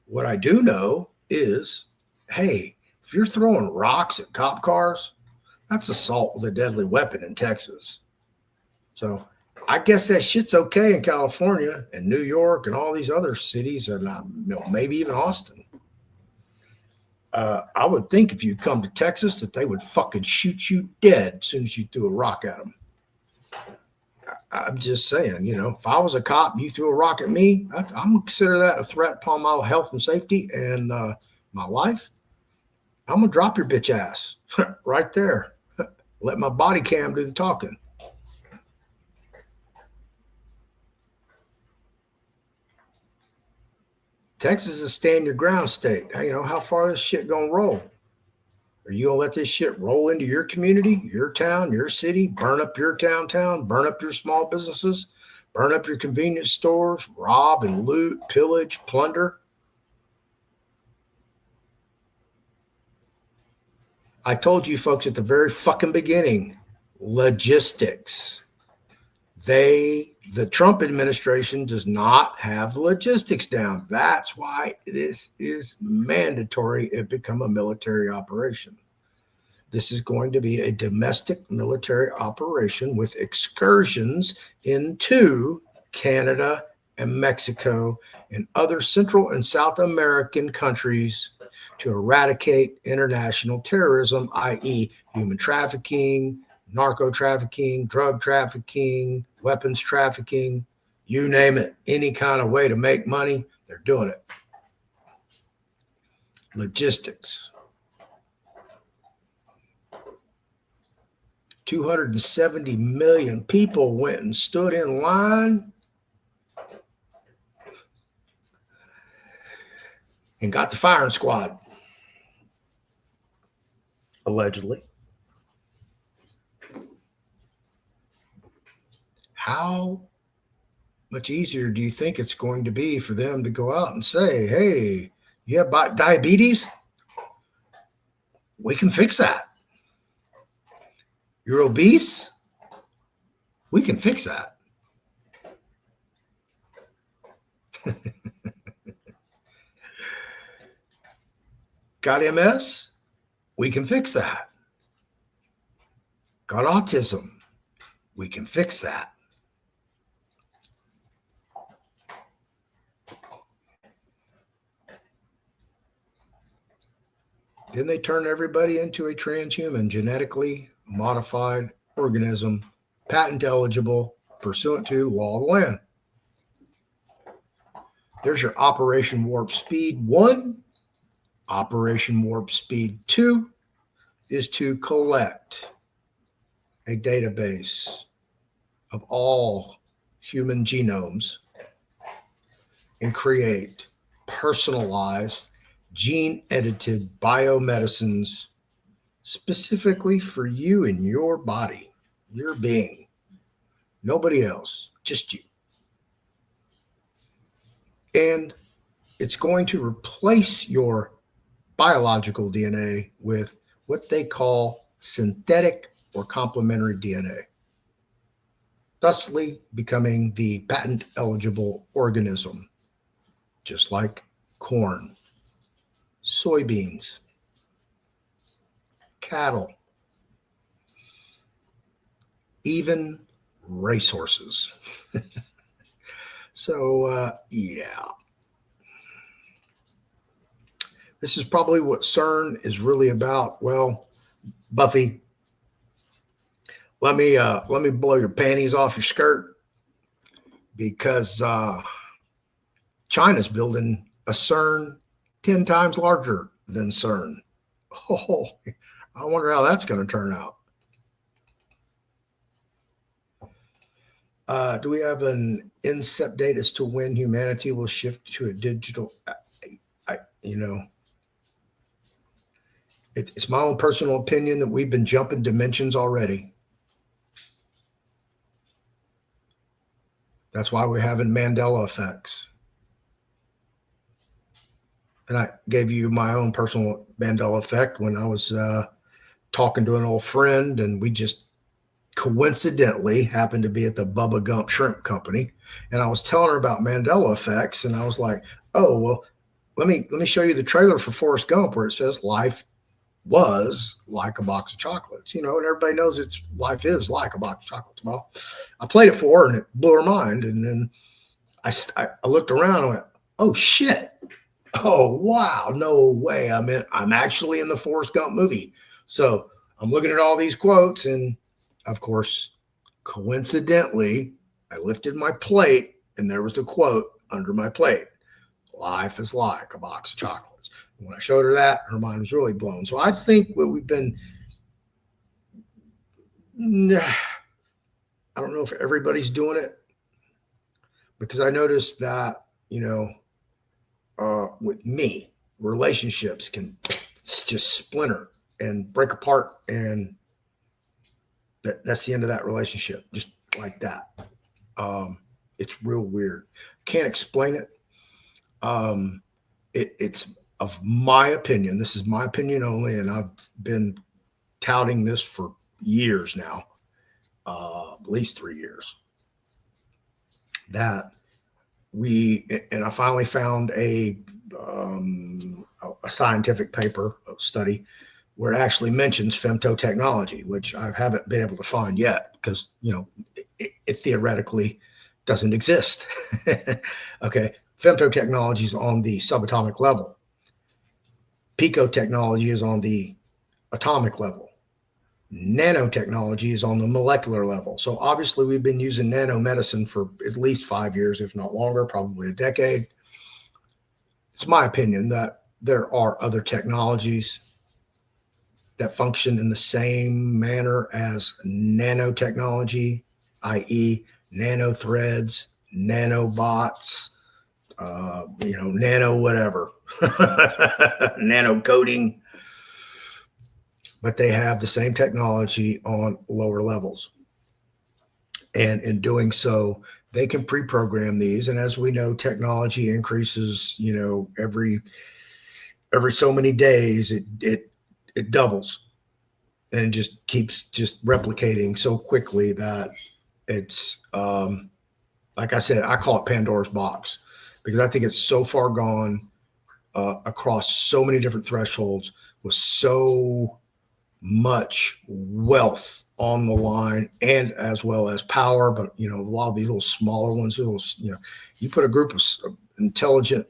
What I do know is, hey, if you're throwing rocks at cop cars, that's assault with a deadly weapon in Texas. So I guess that shit's okay in California and New York and all these other cities, and maybe even Austin. I would think if you come to Texas that they would fucking shoot you dead as soon as you threw a rock at them. I'm just saying, if I was a cop and you threw a rock at me, I'm going to consider that a threat upon my health and safety and my life. I'm going to drop your bitch ass right there. Let my body cam do the talking. Texas is a stand your ground state. How far this shit going to roll? Are you going to let this shit roll into your community, your town, your city, burn up your downtown, burn up your small businesses, burn up your convenience stores, rob and loot, pillage, plunder? I told you folks at the very fucking beginning, logistics. The Trump administration does not have logistics down. That's why this is mandatory. It become a military operation. This is going to be a domestic military operation with excursions into Canada and Mexico and other Central and South American countries to eradicate international terrorism, i.e. human trafficking, narco trafficking, drug trafficking, weapons trafficking, you name it. Any kind of way to make money, they're doing it. Logistics. 270 million people went and stood in line and got the firing squad, allegedly. How much easier do you think it's going to be for them to go out and say, hey, you have diabetes? We can fix that. You're obese? We can fix that. Got MS? We can fix that. Got autism? We can fix that. Then they turn everybody into a transhuman, genetically modified organism, patent eligible, pursuant to law of the land. There's your Operation Warp Speed 1. Operation Warp Speed 2 is to collect a database of all human genomes and create personalized gene-edited biomedicines specifically for you and your body, your being. Nobody else, just you. And it's going to replace your biological DNA with what they call synthetic or complementary DNA, thusly becoming the patent-eligible organism, just like corn, soybeans, cattle, even racehorses. So, yeah. this is probably what CERN is really about. Well, Buffy, let me blow your panties off your skirt, because China's building a CERN 10 times larger than CERN. Oh, I wonder how that's going to turn out. Do we have an incept date as to when humanity will shift to a digital? It's my own personal opinion that we've been jumping dimensions already. That's why we're having Mandela effects. And I gave you my own personal Mandela effect when I was talking to an old friend, and we just coincidentally happened to be at the Bubba Gump Shrimp Company. And I was telling her about Mandela effects, and I was like, oh, well, let me show you the trailer for Forrest Gump where it says life was like a box of chocolates, and everybody knows life is like a box of chocolates. Well, I played it for her and it blew her mind. And then I looked around and went, oh shit. Oh, wow. No way. I'm actually in the Forrest Gump movie. So I'm looking at all these quotes, and of course, coincidentally, I lifted my plate and there was a quote under my plate. Life is like a box of chocolates. When I showed her that, her mind was really blown. So I think what we've been, I don't know if everybody's doing it, because I noticed that, with me, relationships can just splinter and break apart, and that's the end of that relationship, just like that. It's real weird. Can't explain it. It's of my opinion. This is my opinion only, and I've been touting this for years now, at least 3 years. That and I finally found a scientific paper, a study, where it actually mentions femtotechnology, which I haven't been able to find yet because, it theoretically doesn't exist. Okay. Femtotechnology is on the subatomic level. Picotechnology is on the atomic level. Nanotechnology is on the molecular level. So obviously we've been using nanomedicine for at least 5 years, if not longer, probably a decade. It's my opinion that there are other technologies that function in the same manner as nanotechnology, i.e. nanothreads, nanobots, nano whatever, nano coding, but they have the same technology on lower levels. And in doing so, they can pre-program these. And as we know, technology increases, every so many days, it doubles, and it just keeps just replicating so quickly that it's, like I said, I call it Pandora's box, because I think it's so far gone across so many different thresholds, with so much wealth on the line, and as well as power. But a lot of these little smaller ones, you put a group of intelligent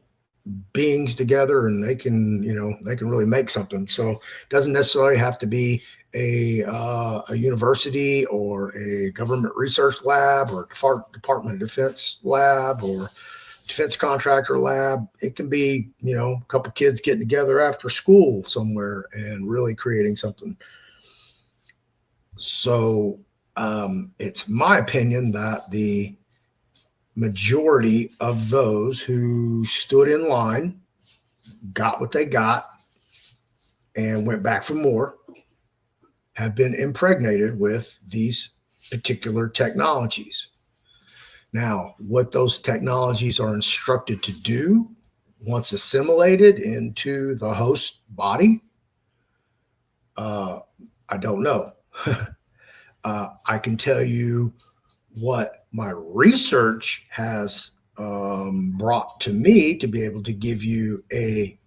beings together, and they can really make something. So it doesn't necessarily have to be a university or a government research lab or Department of Defense lab or defense contractor lab. It can be, a couple kids getting together after school somewhere and really creating something. So it's my opinion that the majority of those who stood in line, got what they got, and went back for more, have been impregnated with these particular technologies. Now, what those technologies are instructed to do once assimilated into the host body, I don't know. I can tell you what my research has brought to me to be able to give you a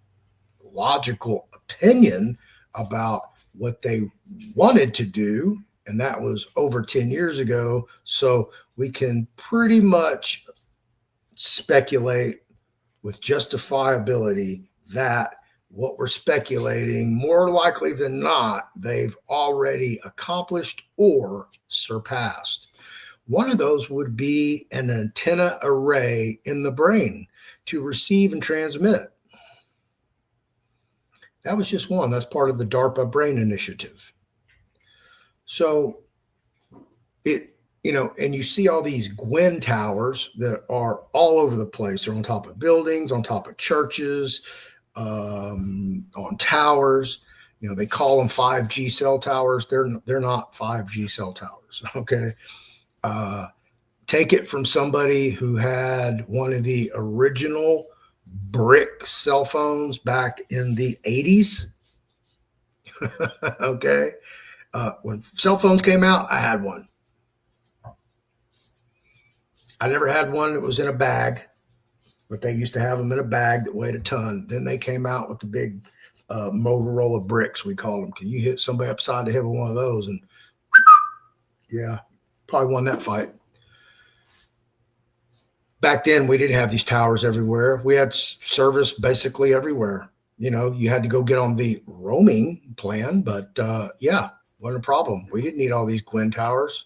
logical opinion about what they wanted to do. And that was over 10 years ago. So we can pretty much speculate with justifiability that what we're speculating, more likely than not, they've already accomplished or surpassed. One of those would be an antenna array in the brain to receive and transmit. That was just one. That's part of the DARPA Brain Initiative. So and you see all these Gwen towers that are all over the place. They're on top of buildings, on top of churches, on towers. They call them 5G cell towers. They're not 5G cell towers. Okay. Take it from somebody who had one of the original brick cell phones back in the 80s. Okay. When cell phones came out, I had one. I never had one that was in a bag, but they used to have them in a bag that weighed a ton. Then they came out with the big Motorola bricks, we call them. Can you hit somebody upside the head with one of those? And yeah, probably won that fight. Back then, we didn't have these towers everywhere. We had service basically everywhere. You had to go get on the roaming plan, but yeah, wasn't a problem. We didn't need all these Gwen towers.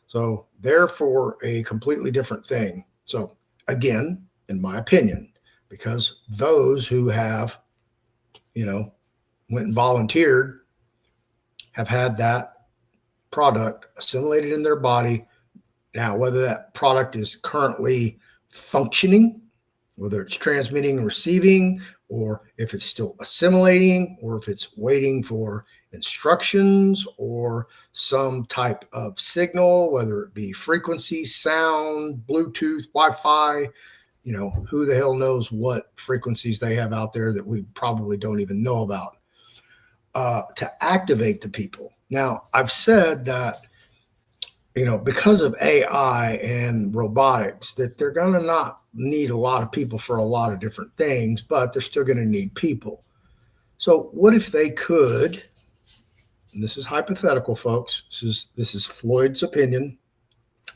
So they're for a completely different thing. So again, in my opinion, because those who have, went and volunteered have had that product assimilated in their body. Now, whether that product is currently functioning, whether it's transmitting and receiving, or if it's still assimilating, or if it's waiting for instructions or some type of signal, whether it be frequency, sound, Bluetooth, Wi-Fi, who the hell knows what frequencies they have out there that we probably don't even know about, to activate the people. Now, I've said that, because of AI and robotics, that they're going to not need a lot of people for a lot of different things, but they're still going to need people. So what if they could, and this is hypothetical, folks, this is Floyd's opinion.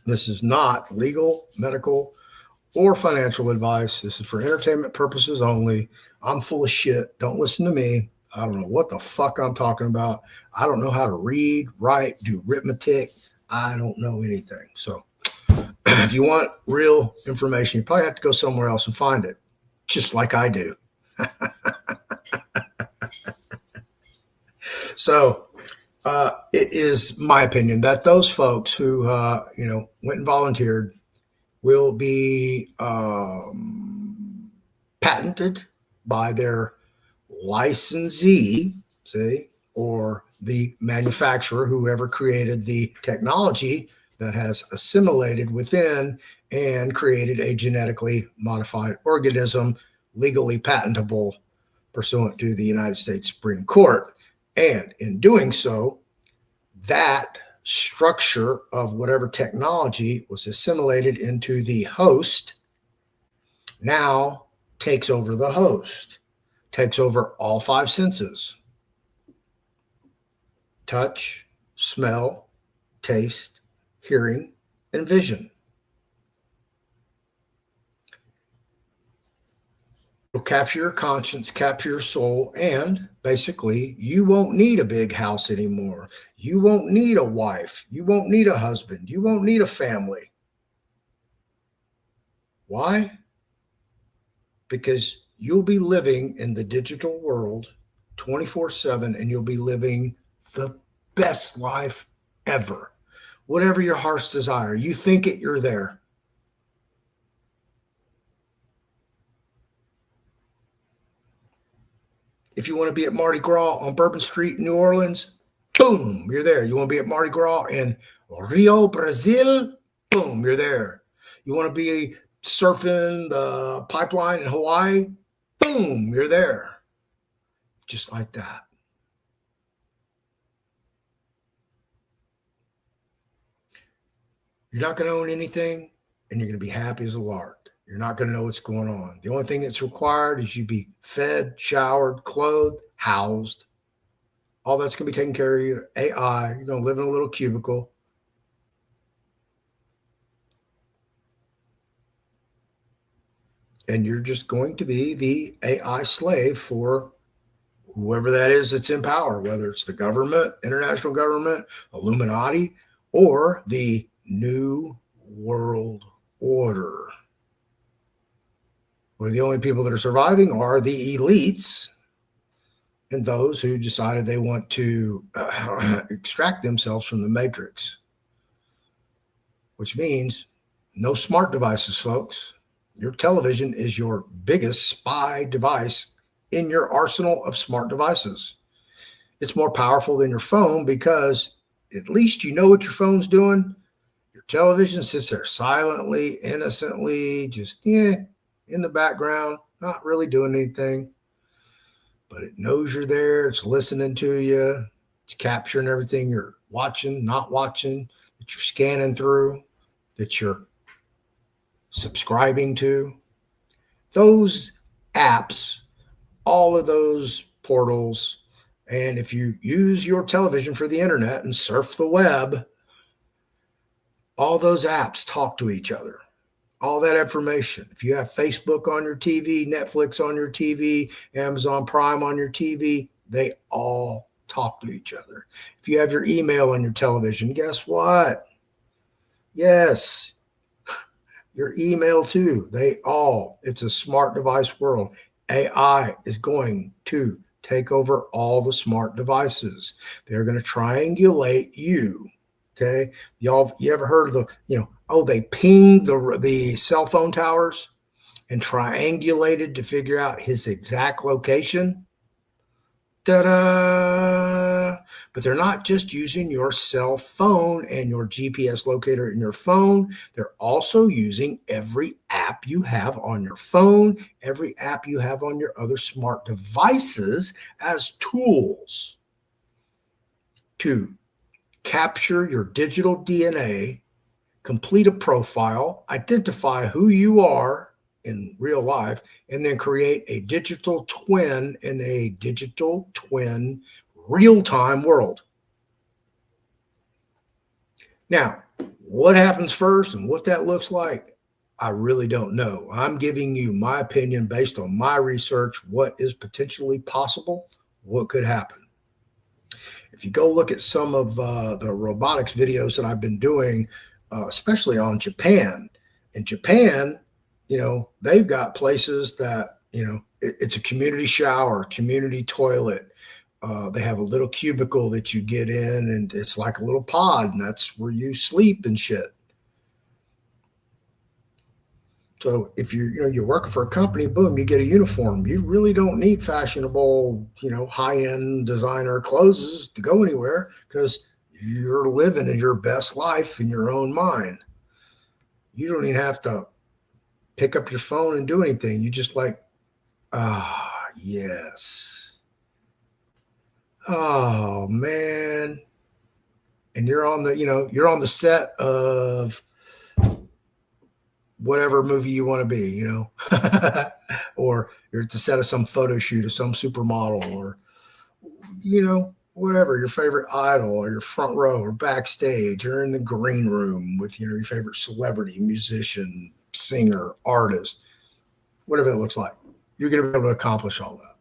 This is not legal, medical, or financial advice. This is for entertainment purposes only. I'm full of shit. Don't listen to me. I don't know what the fuck I'm talking about. I don't know how to read, write, do arithmetic. I don't know anything. So if you want real information, you probably have to go somewhere else and find it, just like I do. So it is my opinion that those folks who, went and volunteered will be patented by their licensee, or the manufacturer, whoever created the technology that has assimilated within and created a genetically modified organism, legally patentable pursuant to the United States Supreme Court. And in doing so, that structure of whatever technology was assimilated into the host now takes over the host, takes over all five senses: touch, smell, taste, hearing, and vision. It'll capture your conscience, capture your soul, and basically you won't need a big house anymore. You won't need a wife. You won't need a husband. You won't need a family. Why? Because you'll be living in the digital world 24/7, and you'll be living the best life ever. Whatever your heart's desire, you think it, you're there. If you want to be at Mardi Gras on Bourbon Street in New Orleans, boom, you're there. You want to be at Mardi Gras in Rio, Brazil, boom, you're there. You want to be surfing the pipeline in Hawaii, boom, you're there. Just like that. You're not going to own anything, and you're going to be happy as a lark. You're not going to know what's going on. The only thing that's required is you be fed, showered, clothed, housed. All that's going to be taken care of you. AI, you're going to live in a little cubicle. And you're just going to be the AI slave for whoever that is that's in power, whether it's the government, international government, Illuminati, or the New World Order, where the only people that are surviving are the elites and those who decided they want to extract themselves from the matrix, which means no smart devices, folks. Your television is your biggest spy device in your arsenal of smart devices. It's more powerful than your phone because at least you know what your phone's doing. Your television sits there silently, innocently, just in the background, not really doing anything. But it knows you're there. It's listening to you. It's capturing everything you're watching, not watching, that you're scanning through, that you're subscribing to. Those apps, all of those portals, and if you use your television for the internet and surf the web, all those apps talk to each other. All that information. If you have Facebook on your TV, Netflix on your TV, Amazon Prime on your TV, they all talk to each other. If you have your email on your television, guess what? Yes, your email too. It's a smart device world. AI is going to take over all the smart devices. They're going to triangulate you. Okay. You ever heard of they pinged the cell phone towers and triangulated to figure out his exact location? Ta-da! But they're not just using your cell phone and your GPS locator in your phone. They're also using every app you have on your phone, every app you have on your other smart devices as tools to capture your digital DNA, complete a profile, identify who you are in real life, and then create a digital twin in a digital twin real-time world. Now, what happens first and what that looks like, I really don't know. I'm giving you my opinion based on my research, what is potentially possible, what could happen. If you go look at some of the robotics videos that I've been doing, especially on Japan, in Japan, they've got places that, it's a community shower, community toilet. They have a little cubicle that you get in and it's like a little pod and that's where you sleep and shit. So if you're working for a company, boom, you get a uniform. You really don't need fashionable, high-end designer clothes to go anywhere because you're living in your best life in your own mind. You don't even have to pick up your phone and do anything. You just yes. Oh man. And you're on the set of whatever movie you want to be, or you're at the set of some photo shoot of some supermodel or, whatever, your favorite idol or your front row or backstage or in the green room with, your favorite celebrity, musician, singer, artist, whatever it looks like. You're going to be able to accomplish all that.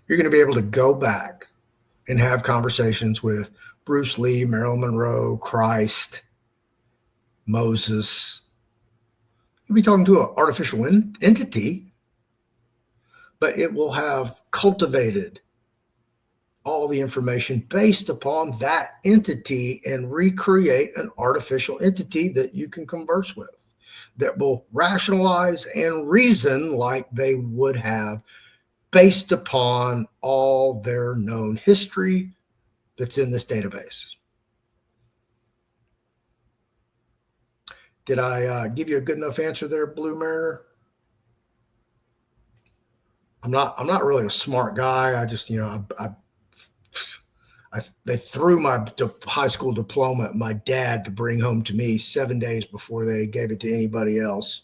You're going to be able to go back and have conversations with Bruce Lee, Marilyn Monroe, Christ, Moses. You'll be talking to an artificial entity, but it will have cultivated all the information based upon that entity and recreate an artificial entity that you can converse with, that will rationalize and reason like they would have based upon all their known history that's in this database. Did I give you a good enough answer there, Blue Mariner? I'm not really a smart guy. I just, they threw my high school diploma at my dad to bring home to me 7 days before they gave it to anybody else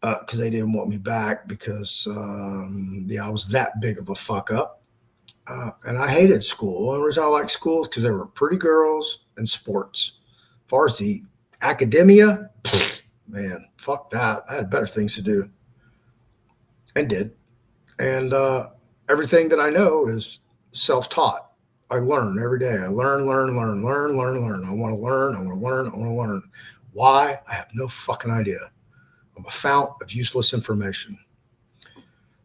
because they didn't want me back because, I was that big of a fuck up. And I hated school. The only reason I liked school is because there were pretty girls and sports. As far as the academia, man, fuck that. I had better things to do and did. And everything that I know is self-taught. I learn every day. I learn. I want to learn. Why? I have no fucking idea. I'm a fount of useless information.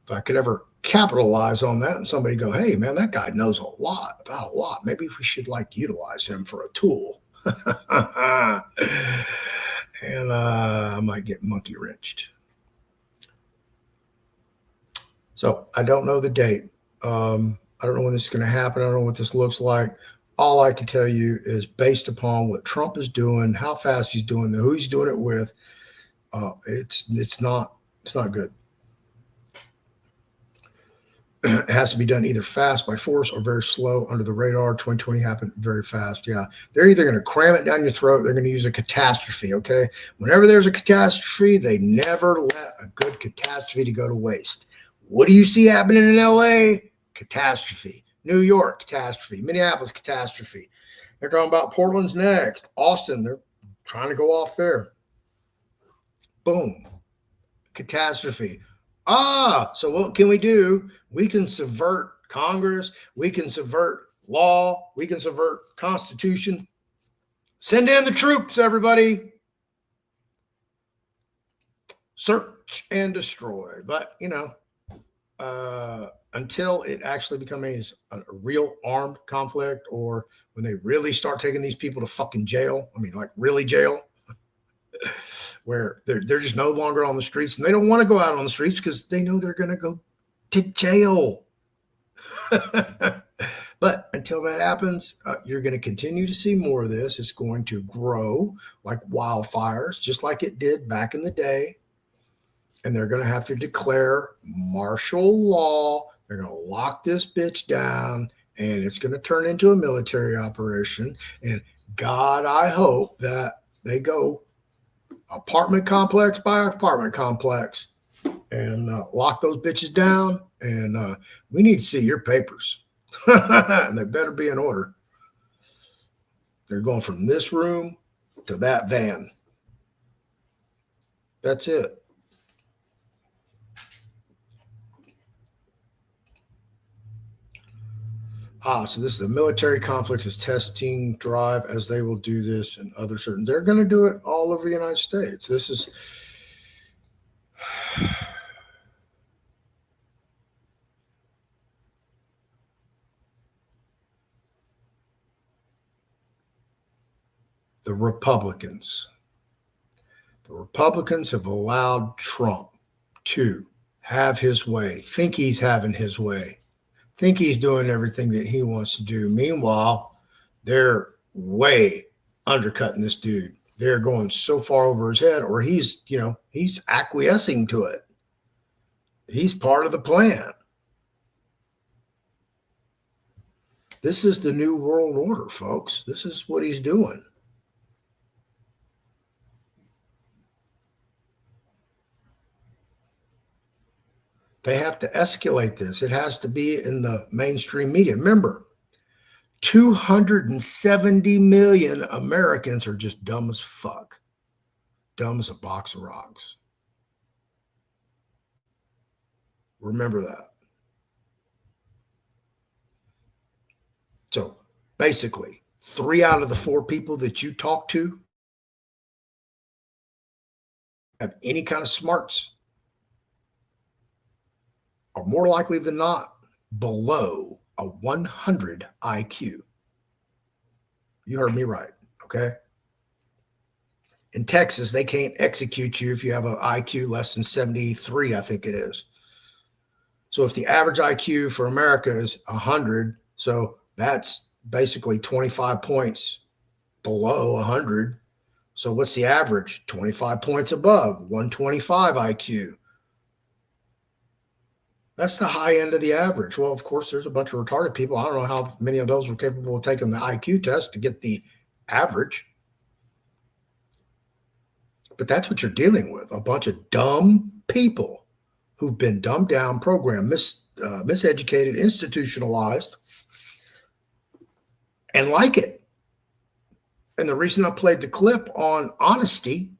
If I could ever capitalize on that and somebody go, hey, man, that guy knows a lot about a lot. Maybe we should utilize him for a tool. And I might get monkey wrenched. So I don't know the date. I don't know when this is going to happen. I don't know what this looks like. All I can tell you is based upon what Trump is doing, how fast he's doing it, who he's doing it with. It's not good. It has to be done either fast by force or very slow under the radar. 2020 happened very fast. Yeah. They're either going to cram it down your throat. They're going to use a catastrophe. Okay. Whenever there's a catastrophe, they never let a good catastrophe to go to waste. What do you see happening in LA? Catastrophe. New York, catastrophe. Minneapolis, catastrophe. They're talking about Portland's next. Austin, they're trying to go off there. Boom. Catastrophe. So what can we do? We can subvert Congress. We can subvert law. We can subvert Constitution. Send in the troops, everybody. Search and destroy. But, until it actually becomes a real armed conflict, or when they really start taking these people to fucking jail, really jail, where they're just no longer on the streets, and they don't want to go out on the streets because they know they're going to go to jail. But until that happens, you're going to continue to see more of this. It's going to grow like wildfires, just like it did back in the day. And they're going to have to declare martial law. They're going to lock this bitch down, and it's going to turn into a military operation. And God, I hope that they go apartment complex by apartment complex and lock those bitches down. And we need to see your papers. And they better be in order. They're going from this room to that van. That's it. So this is the military conflicts is testing drive, as they will do this in other certain. They're going to do it all over the United States. This is the Republicans. The Republicans have allowed Trump to have his way, think he's having his way, think he's doing everything that he wants to do. Meanwhile, they're way undercutting this dude. They're going so far over his head, or he's acquiescing to it. He's part of the plan. This is the new world order, folks. This is what he's doing. They have to escalate this. It has to be in the mainstream media. Remember, 270 million Americans are just dumb as fuck. Dumb as a box of rocks. Remember that. So basically, 3 out of the 4 people that you talk to have any kind of smarts are more likely than not below a 100 IQ. You heard me right, okay? In Texas, they can't execute you if you have an IQ less than 73, I think it is. So if the average IQ for America is 100, so that's basically 25 points below 100. So what's the average? 25 points above, 125 IQ. That's the high end of the average. Well, of course, there's a bunch of retarded people. I don't know how many of those were capable of taking the IQ test to get the average. But that's what you're dealing with, a bunch of dumb people who've been dumbed down, programmed, miseducated, institutionalized, and like it. And the reason I played the clip on honesty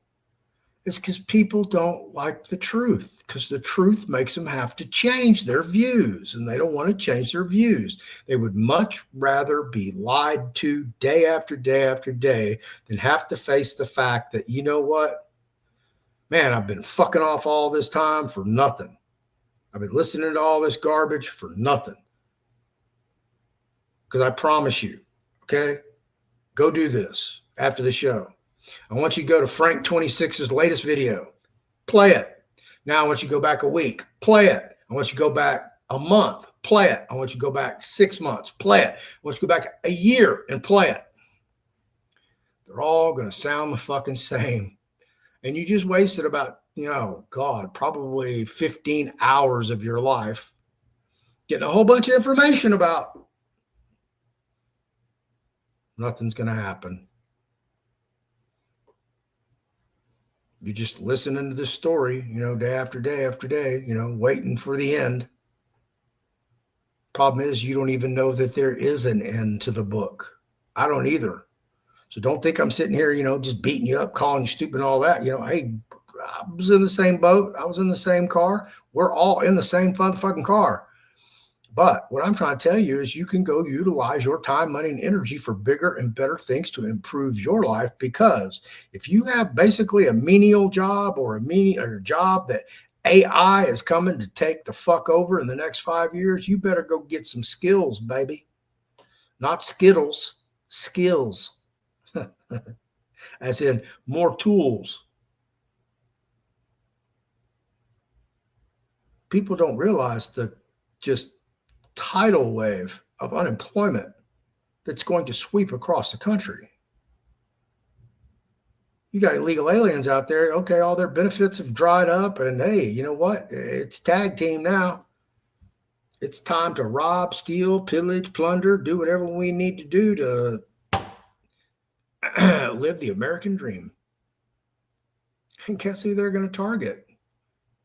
It's because people don't like the truth, because the truth makes them have to change their views, and they don't want to change their views. They would much rather be lied to day after day after day than have to face the fact that, you know what? Man, I've been fucking off all this time for nothing. I've been listening to all this garbage for nothing. Because I promise you, okay, go do this after the show. I want you to go to Frank 26's latest video. Play it. Now I want you to go back a week. Play it. I want you to go back a month. Play it. I want you to go back 6 months. Play it. I want you to go back a year and play it. They're all going to sound the fucking same. And you just wasted about, God, probably 15 hours of your life getting a whole bunch of information about nothing's going to happen. You're just listening to this story, day after day after day, waiting for the end. Problem is, you don't even know that there is an end to the book. I don't either. So don't think I'm sitting here, just beating you up, calling you stupid and all that. Hey, I was in the same boat. I was in the same car. We're all in the same fucking car. But what I'm trying to tell you is you can go utilize your time, money, and energy for bigger and better things to improve your life. Because if you have basically a menial job or a job that AI is coming to take the fuck over in the next 5 years, you better go get some skills, baby. Not Skittles, skills. As in more tools. People don't realize the just tidal wave of unemployment that's going to sweep across the country. You got illegal aliens out there. Okay, all their benefits have dried up, and hey, you know what? It's tag team now. It's time to rob, steal, pillage, plunder, do whatever we need to do to live the American dream. And guess who they're going to target?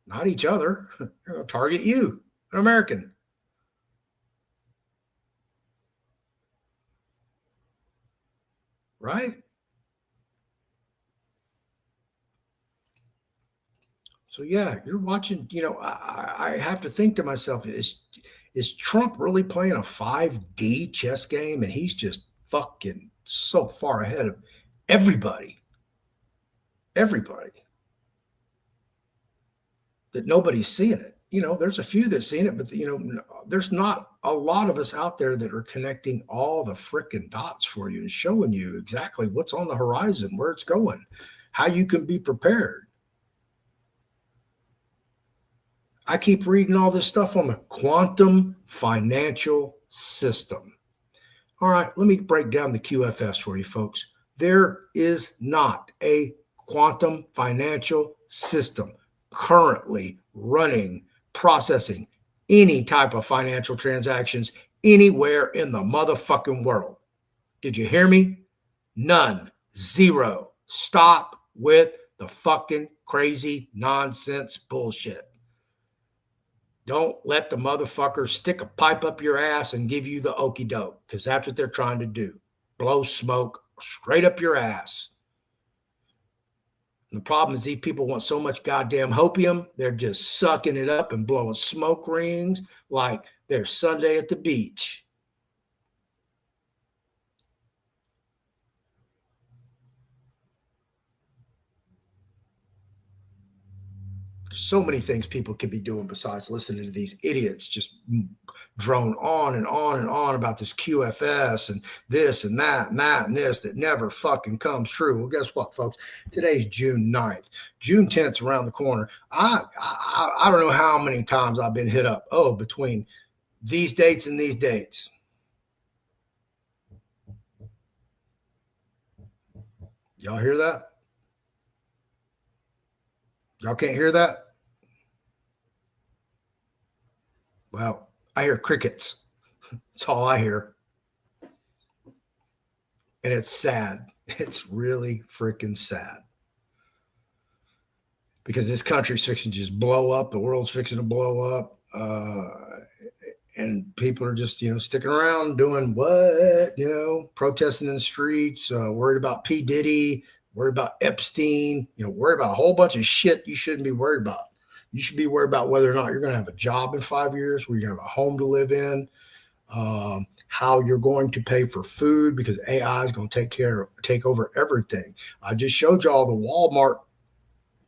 Not each other. They're going to target you, an American. Right? So yeah, you're watching, I have to think to myself, is Trump really playing a 5D chess game? And he's just fucking so far ahead of everybody. Everybody. That nobody's seeing it. There's a few that's seen it, but there's not a lot of us out there that are connecting all the frickin' dots for you and showing you exactly what's on the horizon, where it's going, how you can be prepared. I keep reading all this stuff on the quantum financial system. All right, let me break down the QFS for you folks. There is not a quantum financial system currently running, processing any type of financial transactions anywhere in the motherfucking world. Did you hear me? None. Zero. Stop with the fucking crazy nonsense bullshit. Don't let the motherfuckers stick a pipe up your ass and give you the okie doke, because that's what they're trying to do. Blow smoke straight up your ass. And the problem is these people want so much goddamn hopium, they're just sucking it up and blowing smoke rings like they're Sunday at the beach. So many things people could be doing besides listening to these idiots just drone on and on and on about this QFS and this and that and that and this that never fucking comes true. Well, guess what, folks? Today's June 9th. June 10th around the corner. I don't know how many times I've been hit up. Oh, between these dates and these dates. Y'all hear that? Y'all can't hear that? Well, I hear crickets. That's all I hear. And it's sad. It's really freaking sad. Because this country's fixing to just blow up. The world's fixing to blow up. And people are just, sticking around doing what? Protesting in the streets, worried about P. Diddy worry about Epstein, worry about a whole bunch of shit you shouldn't be worried about. You should be worried about whether or not you're going to have a job in 5 years, where you're going to have a home to live in, how you're going to pay for food, because AI is going to take over everything. I just showed y'all the Walmart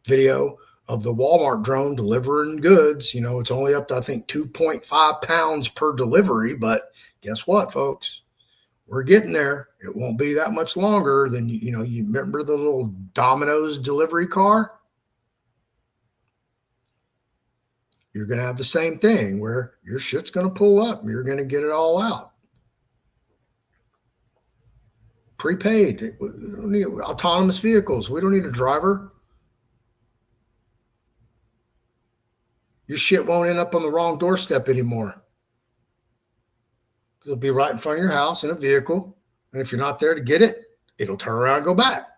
video of the Walmart drone delivering goods. It's only up to, I think, 2.5 pounds per delivery. But guess what, folks? We're getting there. It won't be that much longer than, you remember the little Domino's delivery car? You're going to have the same thing where your shit's going to pull up and you're going to get it all out. Prepaid. We don't need autonomous vehicles. We don't need a driver. Your shit won't end up on the wrong doorstep anymore. It'll be right in front of your house in a vehicle. And if you're not there to get it, it'll turn around and go back.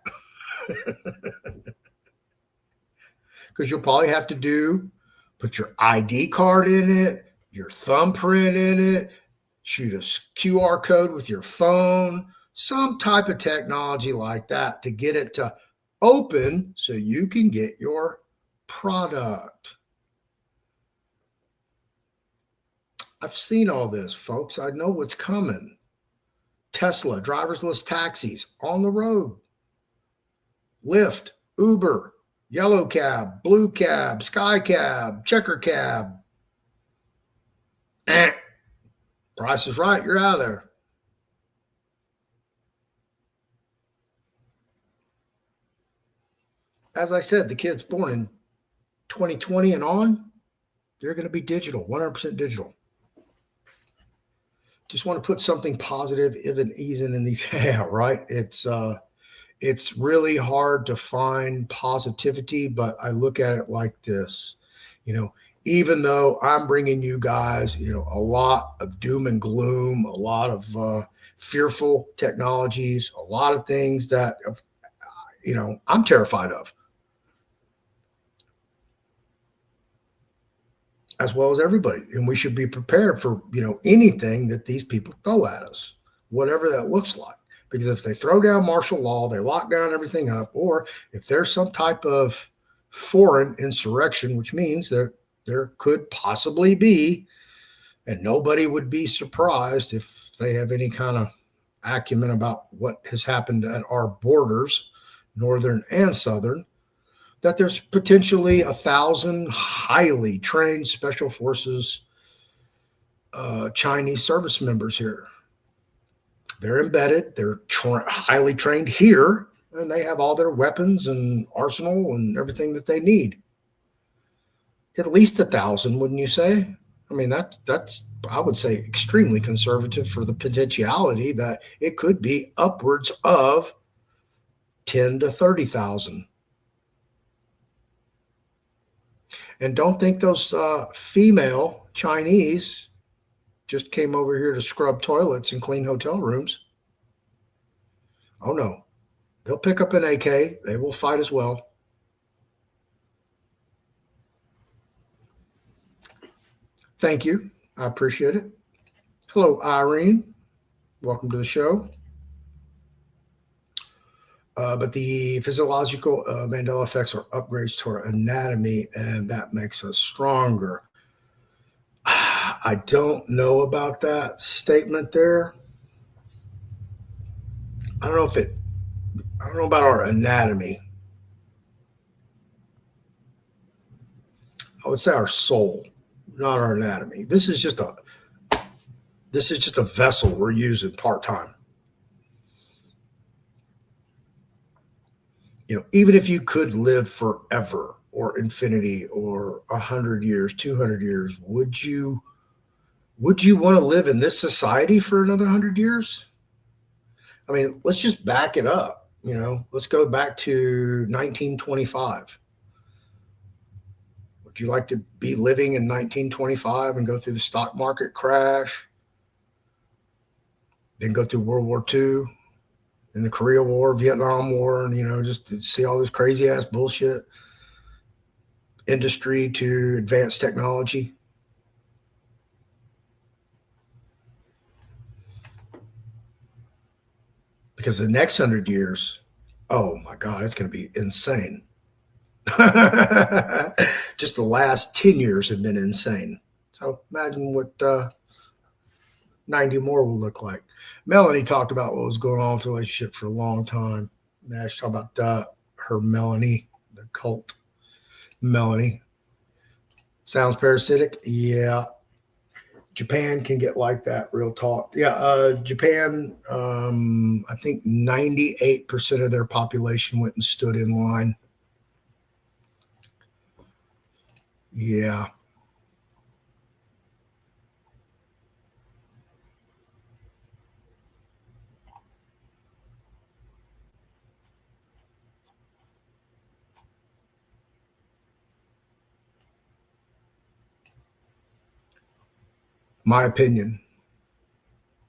Because you'll probably have to put your ID card in it, your thumbprint in it, shoot a QR code with your phone, some type of technology like that to get it to open so you can get your product. I've seen all this, folks. I know what's coming. Tesla, driverless taxis on the road. Lyft, Uber, yellow cab, blue cab, sky cab, checker cab. Price is right. You're out of there. As I said, the kids born in 2020 and on, they're going to be digital, 100% digital. Just want to put something positive, even easing in these. Yeah, right. It's really hard to find positivity, but I look at it like this, even though I'm bringing you guys, a lot of doom and gloom, a lot of fearful technologies, a lot of things that, I'm terrified of, as well as everybody. And we should be prepared for, anything that these people throw at us, whatever that looks like. Because if they throw down martial law, they lock down everything up, or if there's some type of foreign insurrection, which means that there could possibly be, and nobody would be surprised if they have any kind of acumen about what has happened at our borders, northern and southern, that there's potentially 1,000 highly trained special forces Chinese service members here. They're embedded, they're highly trained here, and they have all their weapons and arsenal and everything that they need. At least 1,000, wouldn't you say? I mean, that's I would say extremely conservative for the potentiality that it could be upwards of 10 to 30,000. And don't think those female Chinese just came over here to scrub toilets and clean hotel rooms. Oh no, they'll pick up an AK. They will fight as well. Thank you. I appreciate it. Hello, Irene. Welcome to the show. But the physiological Mandela effects are upgrades to our anatomy, and that makes us stronger. I don't know about that statement there. I don't know about our anatomy. I would say our soul, not our anatomy. This is just a vessel we're using part-time. Even if you could live forever or infinity or 100 years, 200 years, would you want to live in this society for another 100 years? I mean, let's just back it up. Let's go back to 1925. Would you like to be living in 1925 and go through the stock market crash, then go through World War II, and the Korea War, Vietnam War, and, just to see all this crazy ass bullshit industry to advanced technology? Because the next 100 years Oh my God, it's going to be insane. Just the last 10 years have been insane. So imagine what 90 more will look like. Melanie talked about what was going on with the relationship for a long time. Now she's talking about her Melanie, the cult Melanie. Sounds parasitic? Yeah. Japan can get like that, real talk. Yeah, Japan, I think 98% of their population went and stood in line. Yeah. My opinion.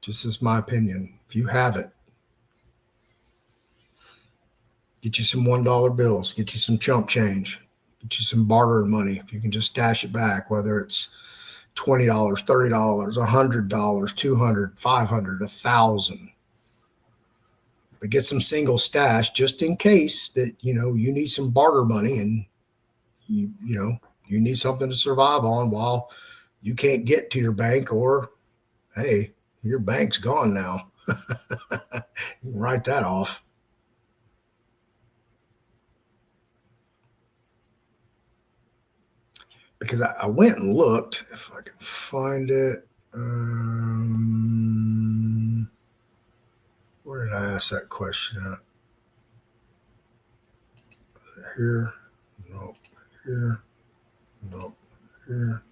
Just as my opinion. If you have it, get you some $1 bills, get you some chump change, get you some barter money. If you can just stash it back, whether it's $20, $30, $100, $200, $500, $1,000. But get some single stash just in case that, you need some barter money and you need something to survive on while you can't get to your bank, or hey, your bank's gone now. You can write that off. Because I went and looked, if I can find it. Where did I ask that question at? Here. Nope. Here. Nope. Here.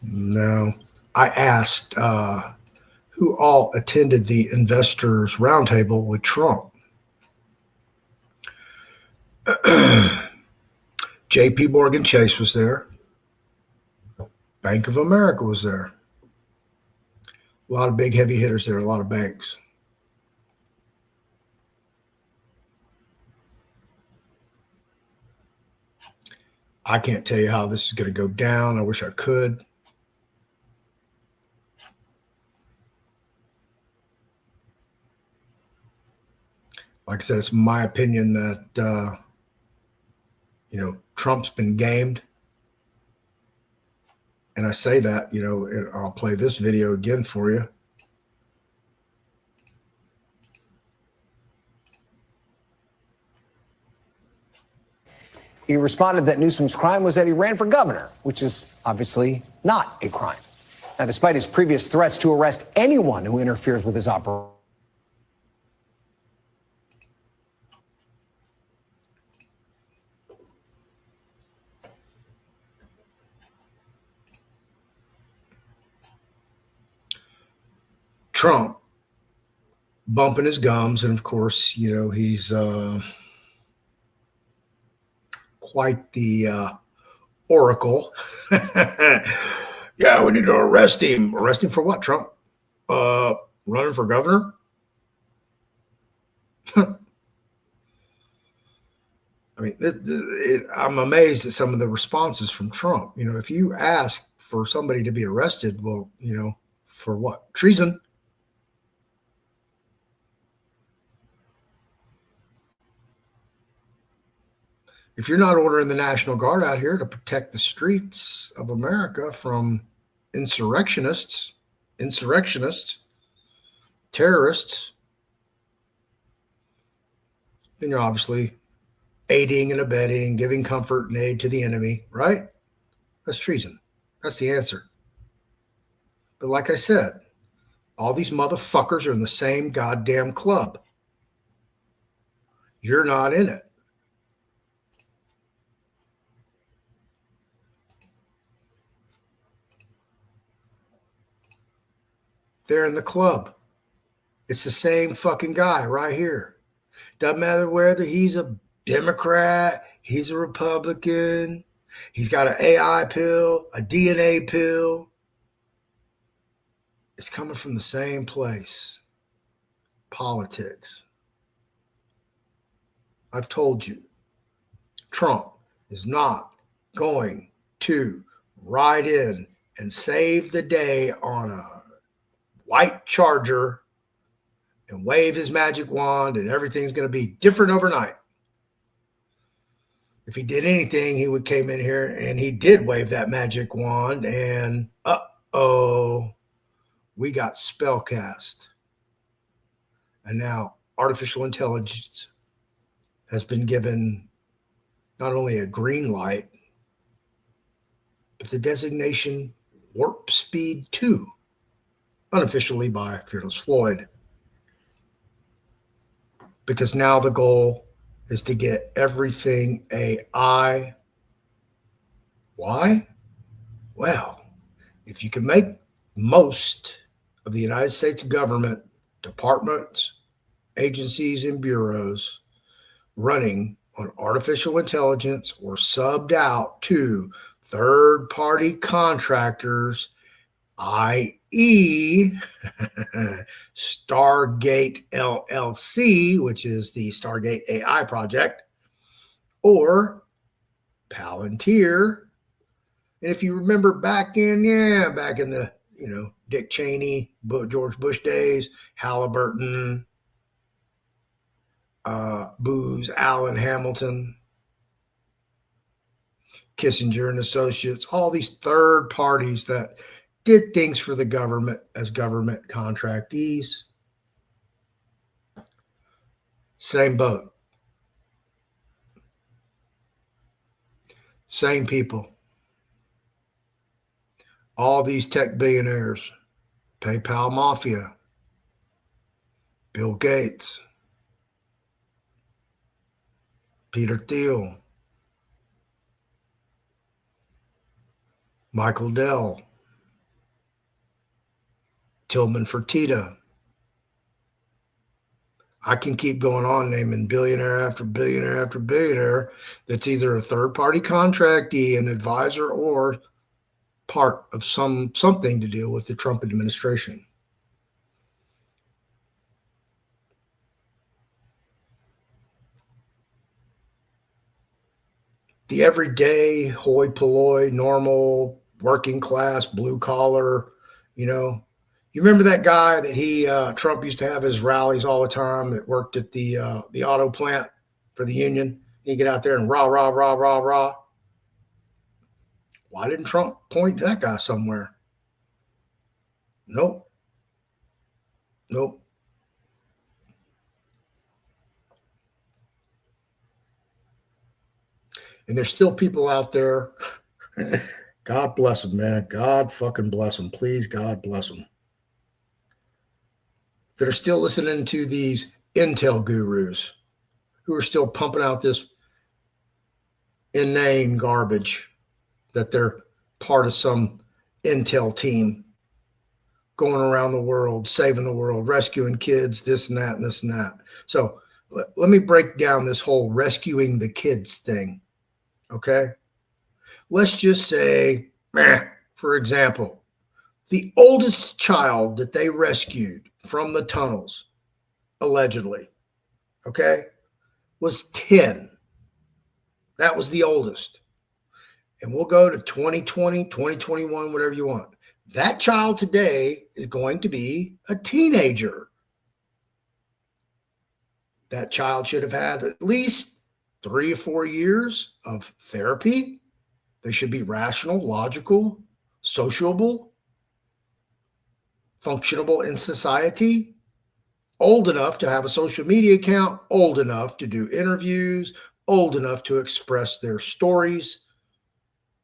No. I asked who all attended the investors roundtable with Trump. JP Morgan Chase was there. Bank of America was there. A lot of big heavy hitters there, a lot of banks. I can't tell you how this is going to go down. I wish I could. Like I said, it's my opinion that, Trump's been gamed. And I say that, I'll play this video again for you. He responded that Newsom's crime was that he ran for governor, which is obviously not a crime. Now, despite his previous threats to arrest anyone who interferes with his operation, Trump bumping his gums, and of course, he's quite the oracle. Yeah, we need to arrest him. Arrest him for what, Trump? Running for governor? I mean, I'm amazed at some of the responses from Trump. If you ask for somebody to be arrested, well, for what? Treason. If you're not ordering the National Guard out here to protect the streets of America from insurrectionists, terrorists, then you're obviously aiding and abetting, giving comfort and aid to the enemy, right? That's treason. That's the answer. But like I said, all these motherfuckers are in the same goddamn club. You're not in it. They're in the club. It's the same fucking guy right here. Doesn't matter whether he's a Democrat, he's a Republican, he's got an AI pill, a DNA pill. It's coming from the same place. Politics. I've told you, Trump is not going to ride in and save the day on a white charger and wave his magic wand and everything's going to be different overnight. If he did anything, he would came in here and he did wave that magic wand and uh-oh, we got spellcast. And now artificial intelligence has been given not only a green light, but the designation Warp Speed 2, unofficially by Fearless Floyd. Because now the goal is to get everything AI. Why? Well, if you can make most of the United States government, departments, agencies, and bureaus running on artificial intelligence or subbed out to third-party contractors, i.e., Stargate LLC, which is the Stargate AI project, or Palantir. And if you remember back in the, Dick Cheney, George Bush days, Halliburton, Booz Allen Hamilton, Kissinger and Associates, all these third parties that did things for the government as government contractees. Same boat. Same people. All these tech billionaires, PayPal Mafia, Bill Gates, Peter Thiel, Michael Dell, Tillman Fertitta. I can keep going on naming billionaire after billionaire after billionaire that's either a third-party contractee, an advisor, or part of something to deal with the Trump administration. The everyday hoi polloi, normal, working class, blue collar, you remember that guy that Trump used to have his rallies all the time that worked at the auto plant for the union? He'd get out there and rah, rah, rah, rah, rah. Why didn't Trump point that guy somewhere? Nope. And there's still people out there. God bless them, man. God fucking bless them. Please, God bless them. That are still listening to these intel gurus who are still pumping out this inane garbage that they're part of some intel team going around the world, saving the world, rescuing kids, this and that and this and that. So let me break down this whole rescuing the kids thing, okay? Let's just say, for example, the oldest child that they rescued from the tunnels, allegedly, okay, was 10. That was the oldest. And we'll go to 2020, 2021, whatever you want. That child today is going to be a teenager. That child should have had at least 3 or 4 years of therapy. They should be rational, logical, sociable, functionable in society, old enough to have a social media account, old enough to do interviews, old enough to express their stories,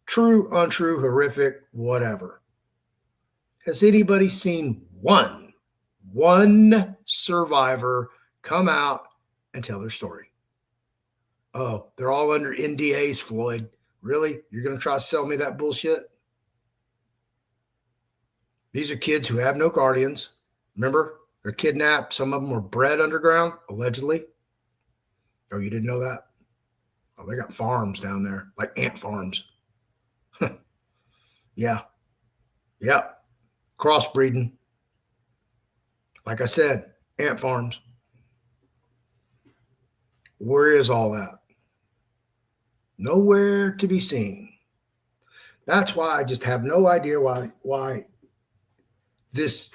true, untrue, horrific, whatever. Has anybody seen one survivor come out and tell their story? Oh, they're all under NDAs, Floyd. Really? You're going to try to sell me that bullshit? These are kids who have no guardians. Remember? They're kidnapped. Some of them were bred underground, allegedly. Oh, you didn't know that? Oh, they got farms down there, like ant farms. Yeah. Crossbreeding. Like I said, ant farms. Where is all that? Nowhere to be seen. That's why I just have no idea why this.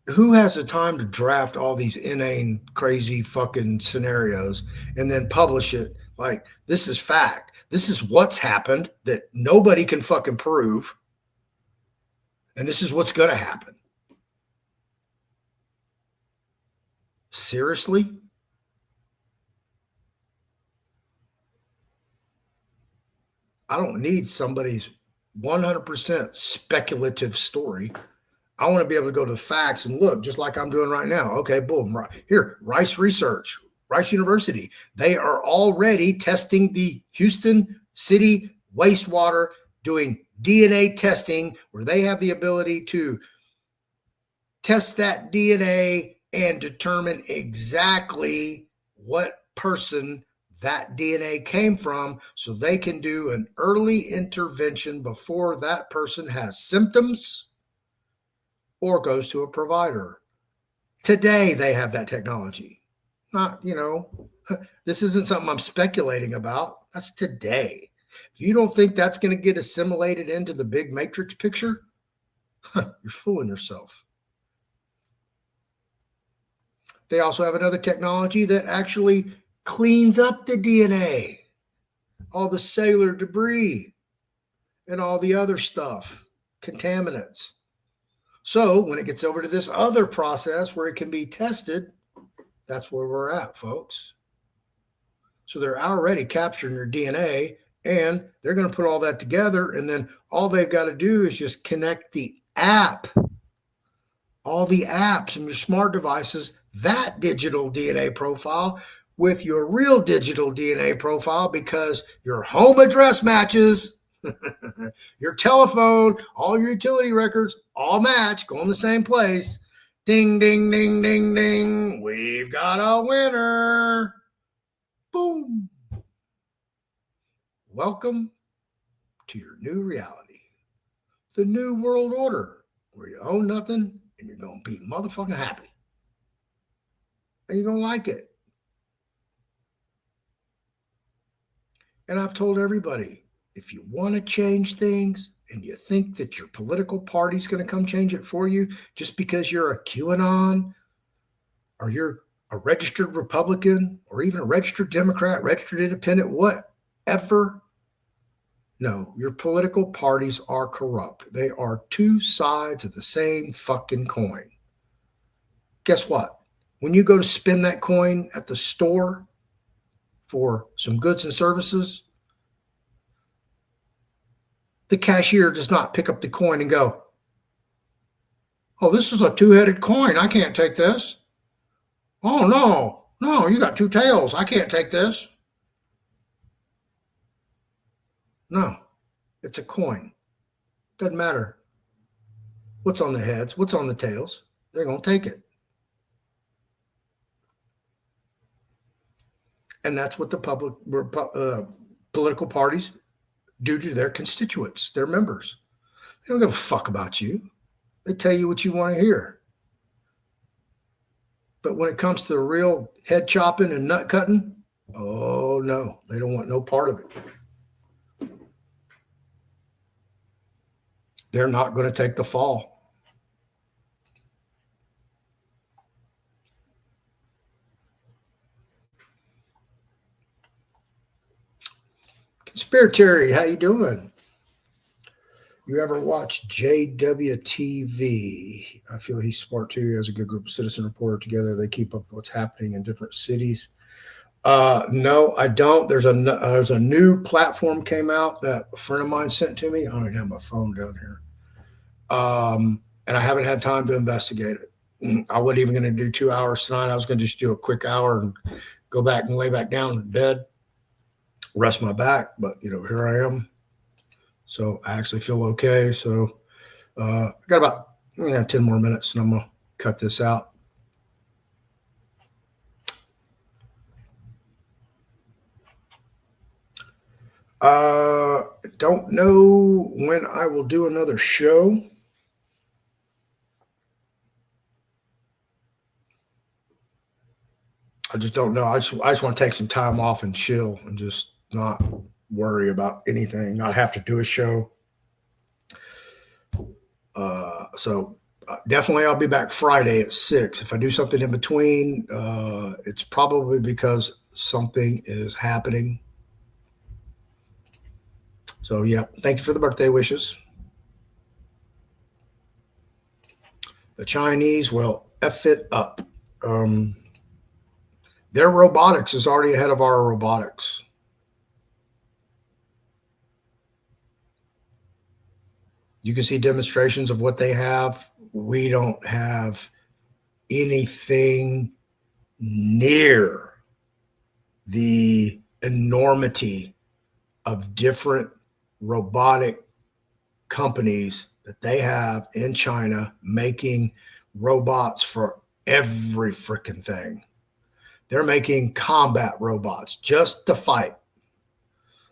Who has the time to draft all these inane, crazy fucking scenarios and then publish it like this is fact? This is what's happened that nobody can fucking prove. And this is what's going to happen. Seriously? I don't need somebody's 100% speculative story. I want to be able to go to the facts and look, just like I'm doing right now. Okay, boom. Right here, Rice Research, Rice University. They are already testing the Houston City wastewater, doing DNA testing where they have the ability to test that DNA and determine exactly what person that DNA came from so they can do an early intervention before that person has symptoms or goes to a provider. Today, they have that technology. Not, this isn't something I'm speculating about. That's today. If you don't think that's going to get assimilated into the big matrix picture, you're fooling yourself. They also have another technology that actually cleans up the DNA, all the cellular debris, and all the other stuff, contaminants. So when it gets over to this other process where it can be tested, that's where we're at, folks. So they're already capturing your DNA and they're going to put all that together. And then all they've got to do is just connect the app, all the apps and your smart devices, that digital DNA profile with your real digital DNA profile because your home address matches. Your telephone, all your utility records, all match, go in the same place. Ding, ding, ding, ding, ding. We've got a winner. Boom. Welcome to your new reality. The new world order where you own nothing and you're going to be motherfucking happy. And you're going to like it. And I've told everybody, if you want to change things and you think that your political party's going to come change it for you just because you're a QAnon or you're a registered Republican or even a registered Democrat, registered independent, whatever. No, your political parties are corrupt. They are two sides of the same fucking coin. Guess what? When you go to spend that coin at the store for some goods and services, the cashier does not pick up the coin and go, oh, this is a two-headed coin. I can't take this. Oh, no, you got two tails. I can't take this. No, it's a coin. Doesn't matter what's on the heads, what's on the tails. They're going to take it. And that's what the political parties do to their constituents, their members. They don't give a fuck about you. They tell you what you want to hear. But when it comes to the real head chopping and nut cutting, oh no, they don't want no part of it. They're not going to take the fall. Conspiratary, how you doing? You ever watch JWTV? I feel he's smart too. He has a good group of citizen reporters together. They keep up with what's happening in different cities. No, I don't. There's a new platform came out that a friend of mine sent to me. I don't even have my phone down here. And I haven't had time to investigate it. I wasn't even going to do 2 hours tonight. I was going to just do a quick hour and go back and lay back down in bed, rest my back. But, here I am. So I actually feel okay. So I got about 10 more minutes and I'm going to cut this out. Don't know when I will do another show. I just don't know. I just want to take some time off and chill and just not worry about anything, not have to do a show. So definitely I'll be back Friday at 6. If I do something in between, it's probably because something is happening. So yeah, thank you for the birthday wishes. The Chinese will F it up. Their robotics is already ahead of our robotics. You can see demonstrations of what they have. We don't have anything near the enormity of different robotic companies that they have in China making robots for every freaking thing. They're making combat robots just to fight.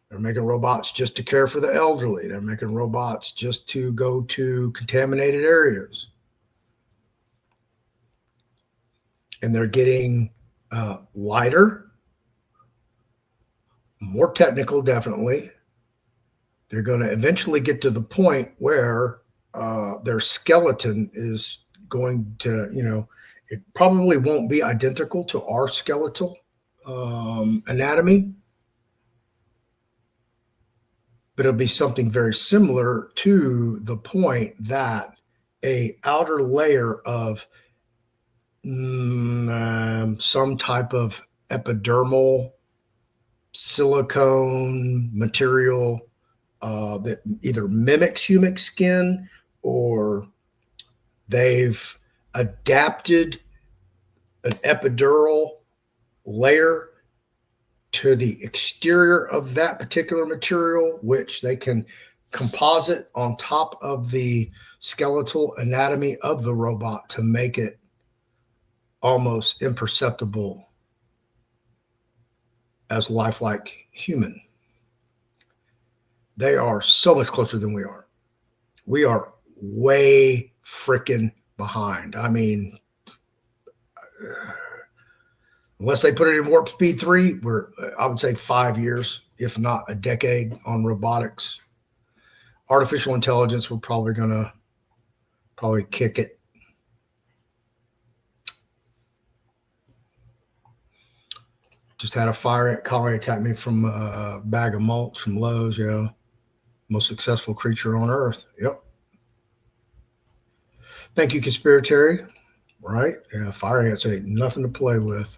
They're making robots just to care for the elderly. They're making robots just to go to contaminated areas. And they're getting lighter, more technical, definitely. They're going to eventually get to the point where their skeleton is going to, it probably won't be identical to our skeletal anatomy, but it'll be something very similar to the point that a outer layer of some type of epidermal silicone material that either mimics human skin or they've adapted an epidural layer to the exterior of that particular material, which they can composite on top of the skeletal anatomy of the robot to make it almost imperceptible as lifelike human. They are so much closer than we are. We are way freaking behind. I mean, unless they put it in warp speed 3, we're, I would say 5 years, if not a decade on robotics. Artificial intelligence, we're probably going to kick it. Just had a fire ant colony attack me from a bag of mulch from Lowe's. Yeah. Most successful creature on earth. Yep. Thank you, Conspiratary. Right? Yeah, fire ants ain't nothing to play with.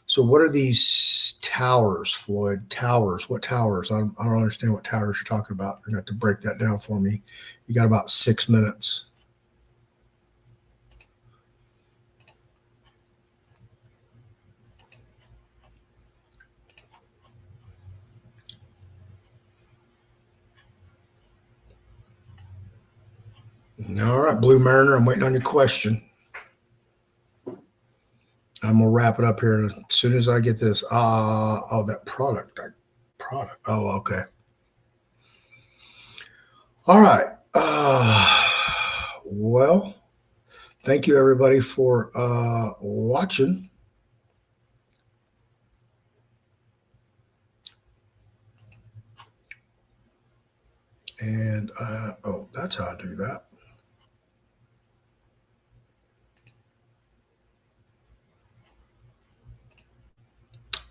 So what are these towers, Floyd? Towers? What towers? I don't understand what towers you're talking about. You're going to have to break that down for me. You got about 6 minutes. All right, Blue Mariner, I'm waiting on your question. I'm gonna wrap it up here as soon as I get this. That product. Oh, okay. All right. Well, thank you everybody for watching. And oh, that's how I do that.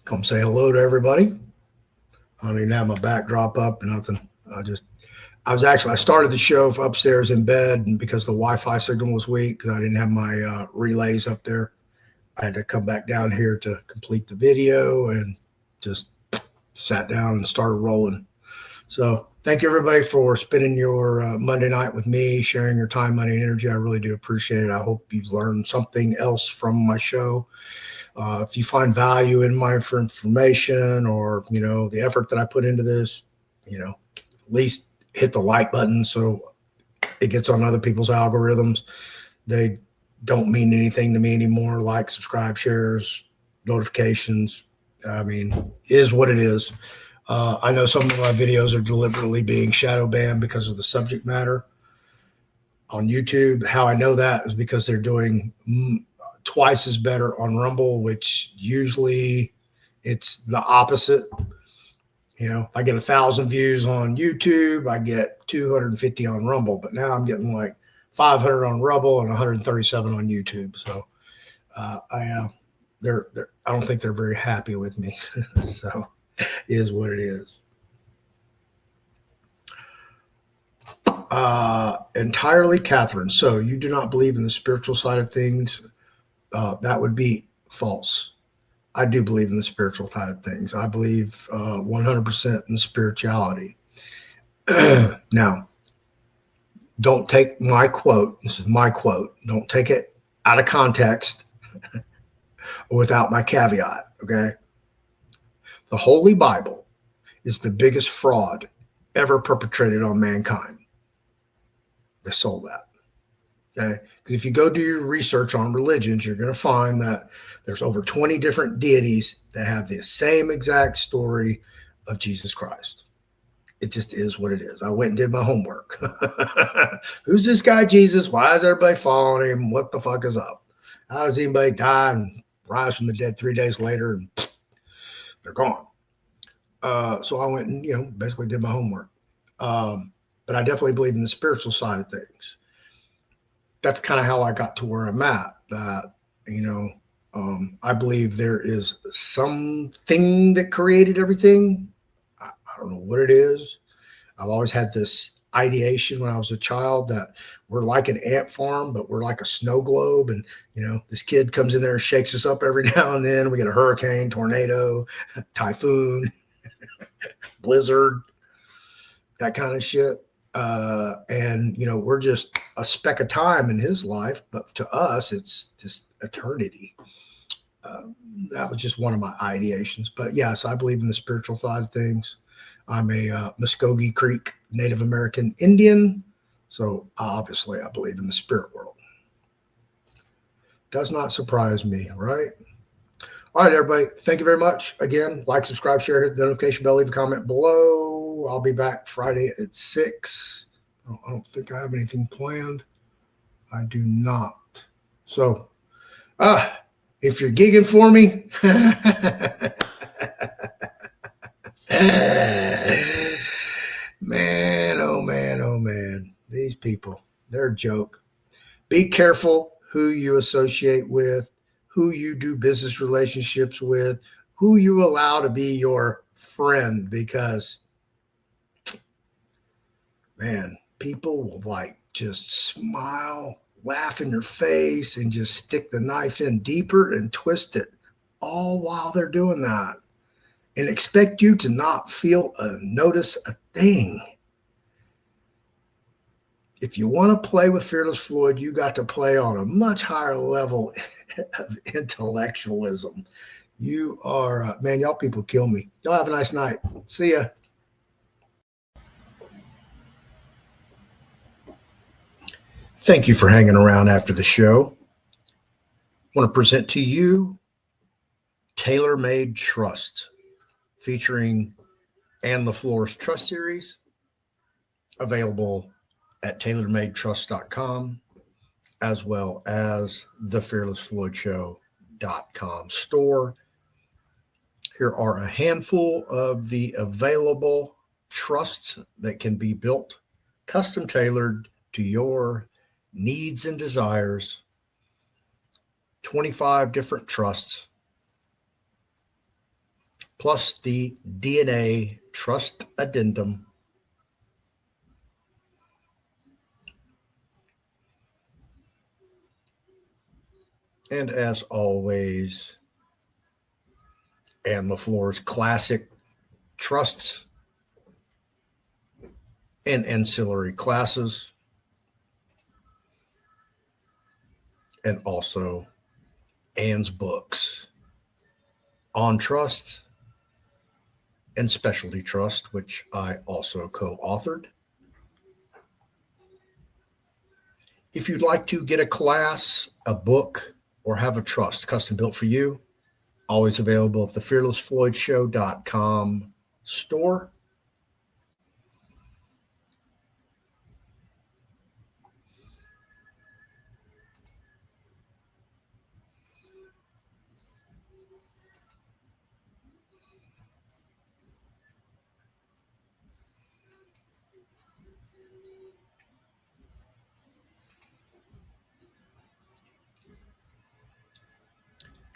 Come say hello to everybody. I don't even have my backdrop up, nothing. I started the show upstairs in bed, and because the Wi-Fi signal was weak, because I didn't have my relays up there, I had to come back down here to complete the video and just sat down and started rolling. So thank you everybody for spending your Monday night with me, sharing your time, money, and energy. I really do appreciate it. I hope you've learned something else from my show. If you find value in my information or, the effort that I put into this, at least hit the like button so it gets on other people's algorithms. They don't mean anything to me anymore. Like, subscribe, shares, notifications. I mean, is what it is. I know some of my videos are deliberately being shadow banned because of the subject matter on YouTube. How I know that is because they're doing twice as better on Rumble, which usually it's the opposite. You know, if I get 1,000 views on YouTube, I get 250 on Rumble, but now I'm getting like 500 on Rumble and 137 on YouTube. So I don't think they're very happy with me. So it is what it is. Entirely Catherine. So you do not believe in the spiritual side of things. That would be false. I do believe in the spiritual side of things. I believe 100% in spirituality. Now, don't take my quote. This is my quote. Don't take it out of context without my caveat. Okay. The Holy Bible is the biggest fraud ever perpetrated on mankind. They sold that. Okay. Because if you go do your research on religions, you're going to find that there's over 20 different deities that have the same exact story of Jesus Christ. It just is what it is. I went and did my homework. Who's this guy, Jesus? Why is everybody following him? What the fuck is up? How does anybody die and rise from the dead 3 days later and they're gone? So I went and, basically did my homework. But I definitely believe in the spiritual side of things. That's kind of how I got to where I'm at. That, I believe there is something that created everything. I don't know what it is. I've always had this ideation when I was a child that we're like an ant farm, but we're like a snow globe. And, this kid comes in there and shakes us up every now and then. We get a hurricane, tornado, typhoon, blizzard, that kind of shit. And, we're just a speck of time in his life. But to us, it's just eternity. That was just one of my ideations. But yes, I believe in the spiritual side of things. I'm a Muskogee Creek Native American Indian. So obviously I believe in the spirit world. Does not surprise me, right? All right, everybody. Thank you very much. Again, like, subscribe, share, hit the notification bell, leave a comment below. I'll be back Friday at 6. I don't think I have anything planned. I do not. So, if you're gigging for me, man, oh man, oh man. These people, they're a joke. Be careful who you associate with, who you do business relationships with, who you allow to be your friend, because, man, people will just smile, laugh in your face, and just stick the knife in deeper and twist it, all while they're doing that, and expect you to not feel or notice a thing. If you want to play with Fearless Floyd, you got to play on a much higher level of intellectualism. You are, man, y'all people kill me. Y'all have a nice night. See ya. Thank you for hanging around after the show. I want to present to you Tailor Made Trust, featuring Ann LaFleur's Trust Series, available at tailormadetrust.com, as well as the fearlessfloydshow.com store. Here are a handful of the available trusts that can be built, custom tailored to your needs and desires. 25 different trusts, plus the DNA Trust Addendum. And as always, Ann LaFleur's classic trusts and ancillary classes, and also Ann's books on trust and specialty trust, which I also co-authored. If you'd like to get a class, a book, or have a trust custom built for you, always available at the fearlessfloydshow.com store.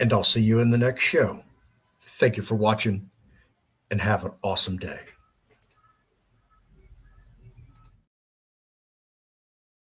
and I'll see you in the next show. Thank you for watching and have an awesome day.